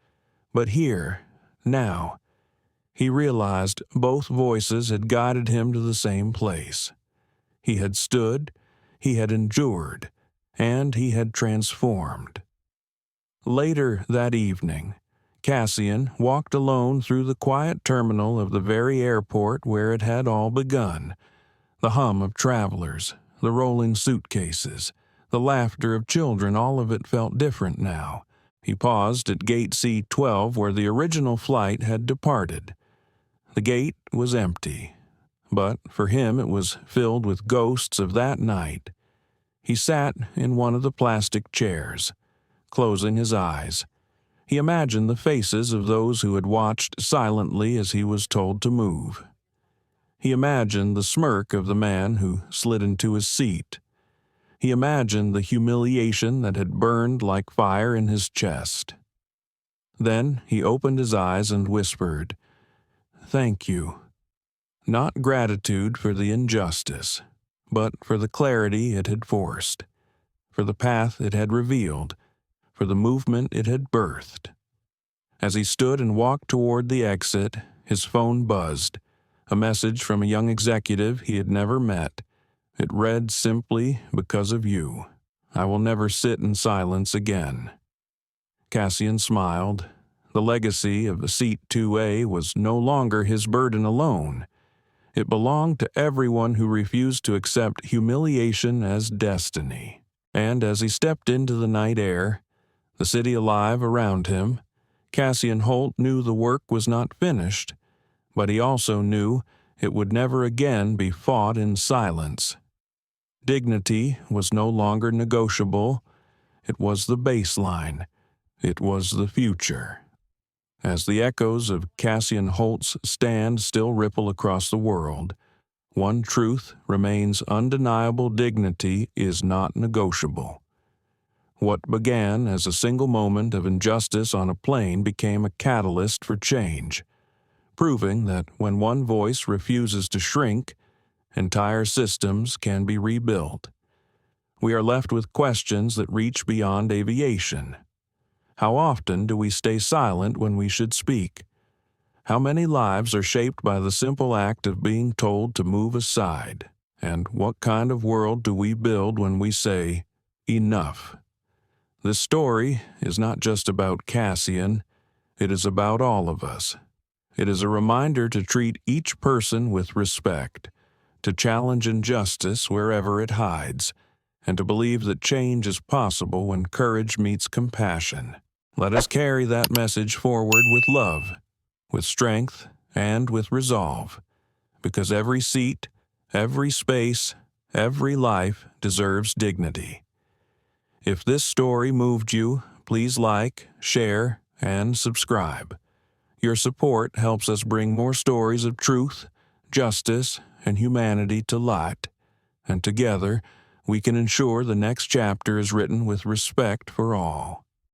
But here, now, he realized both voices had guided him to the same place. He had stood, he had endured, and he had transformed. Later that evening, Cassian walked alone through the quiet terminal of the very airport where it had all begun. The hum of travelers, the rolling suitcases, the laughter of children, all of it felt different now. He paused at gate C-12 where the original flight had departed. The gate was empty, but for him it was filled with ghosts of that night. He sat in one of the plastic chairs, closing his eyes. He imagined the faces of those who had watched silently as he was told to move. He imagined the smirk of the man who slid into his seat. He imagined the humiliation that had burned like fire in his chest. Then he opened his eyes and whispered, "Thank you." Not gratitude for the injustice, but for the clarity it had forced, for the path it had revealed, for the movement it had birthed. As he stood and walked toward the exit, his phone buzzed, a message from a young executive he had never met. It read simply, "Because of you, I will never sit in silence again." Cassian smiled. The legacy of Seat 2A was no longer his burden alone. It belonged to everyone who refused to accept humiliation as destiny. And as he stepped into the night air, the city alive around him, Cassian Holt knew the work was not finished, but he also knew it would never again be fought in silence. Dignity was no longer negotiable. It was the baseline. It was the future. As the echoes of Cassian Holt's stand still ripple across the world, one truth remains undeniable: dignity is not negotiable. What began as a single moment of injustice on a plane became a catalyst for change, proving that when one voice refuses to shrink, Entire systems can be rebuilt. We are left with questions that reach beyond aviation. How often do we stay silent when we should speak? How many lives are shaped by the simple act of being told to move aside? And what kind of world do we build when we say, enough? This story is not just about Cassian, it is about all of us. It is a reminder to treat each person with respect, to challenge injustice wherever it hides, and to believe that change is possible when courage meets compassion. Let us carry that message forward with love, with strength, and with resolve, because every seat, every space, every life deserves dignity. If this story moved you, please like, share, and subscribe. Your support helps us bring more stories of truth, justice, and humanity to light, and together we can ensure the next chapter is written with respect for all.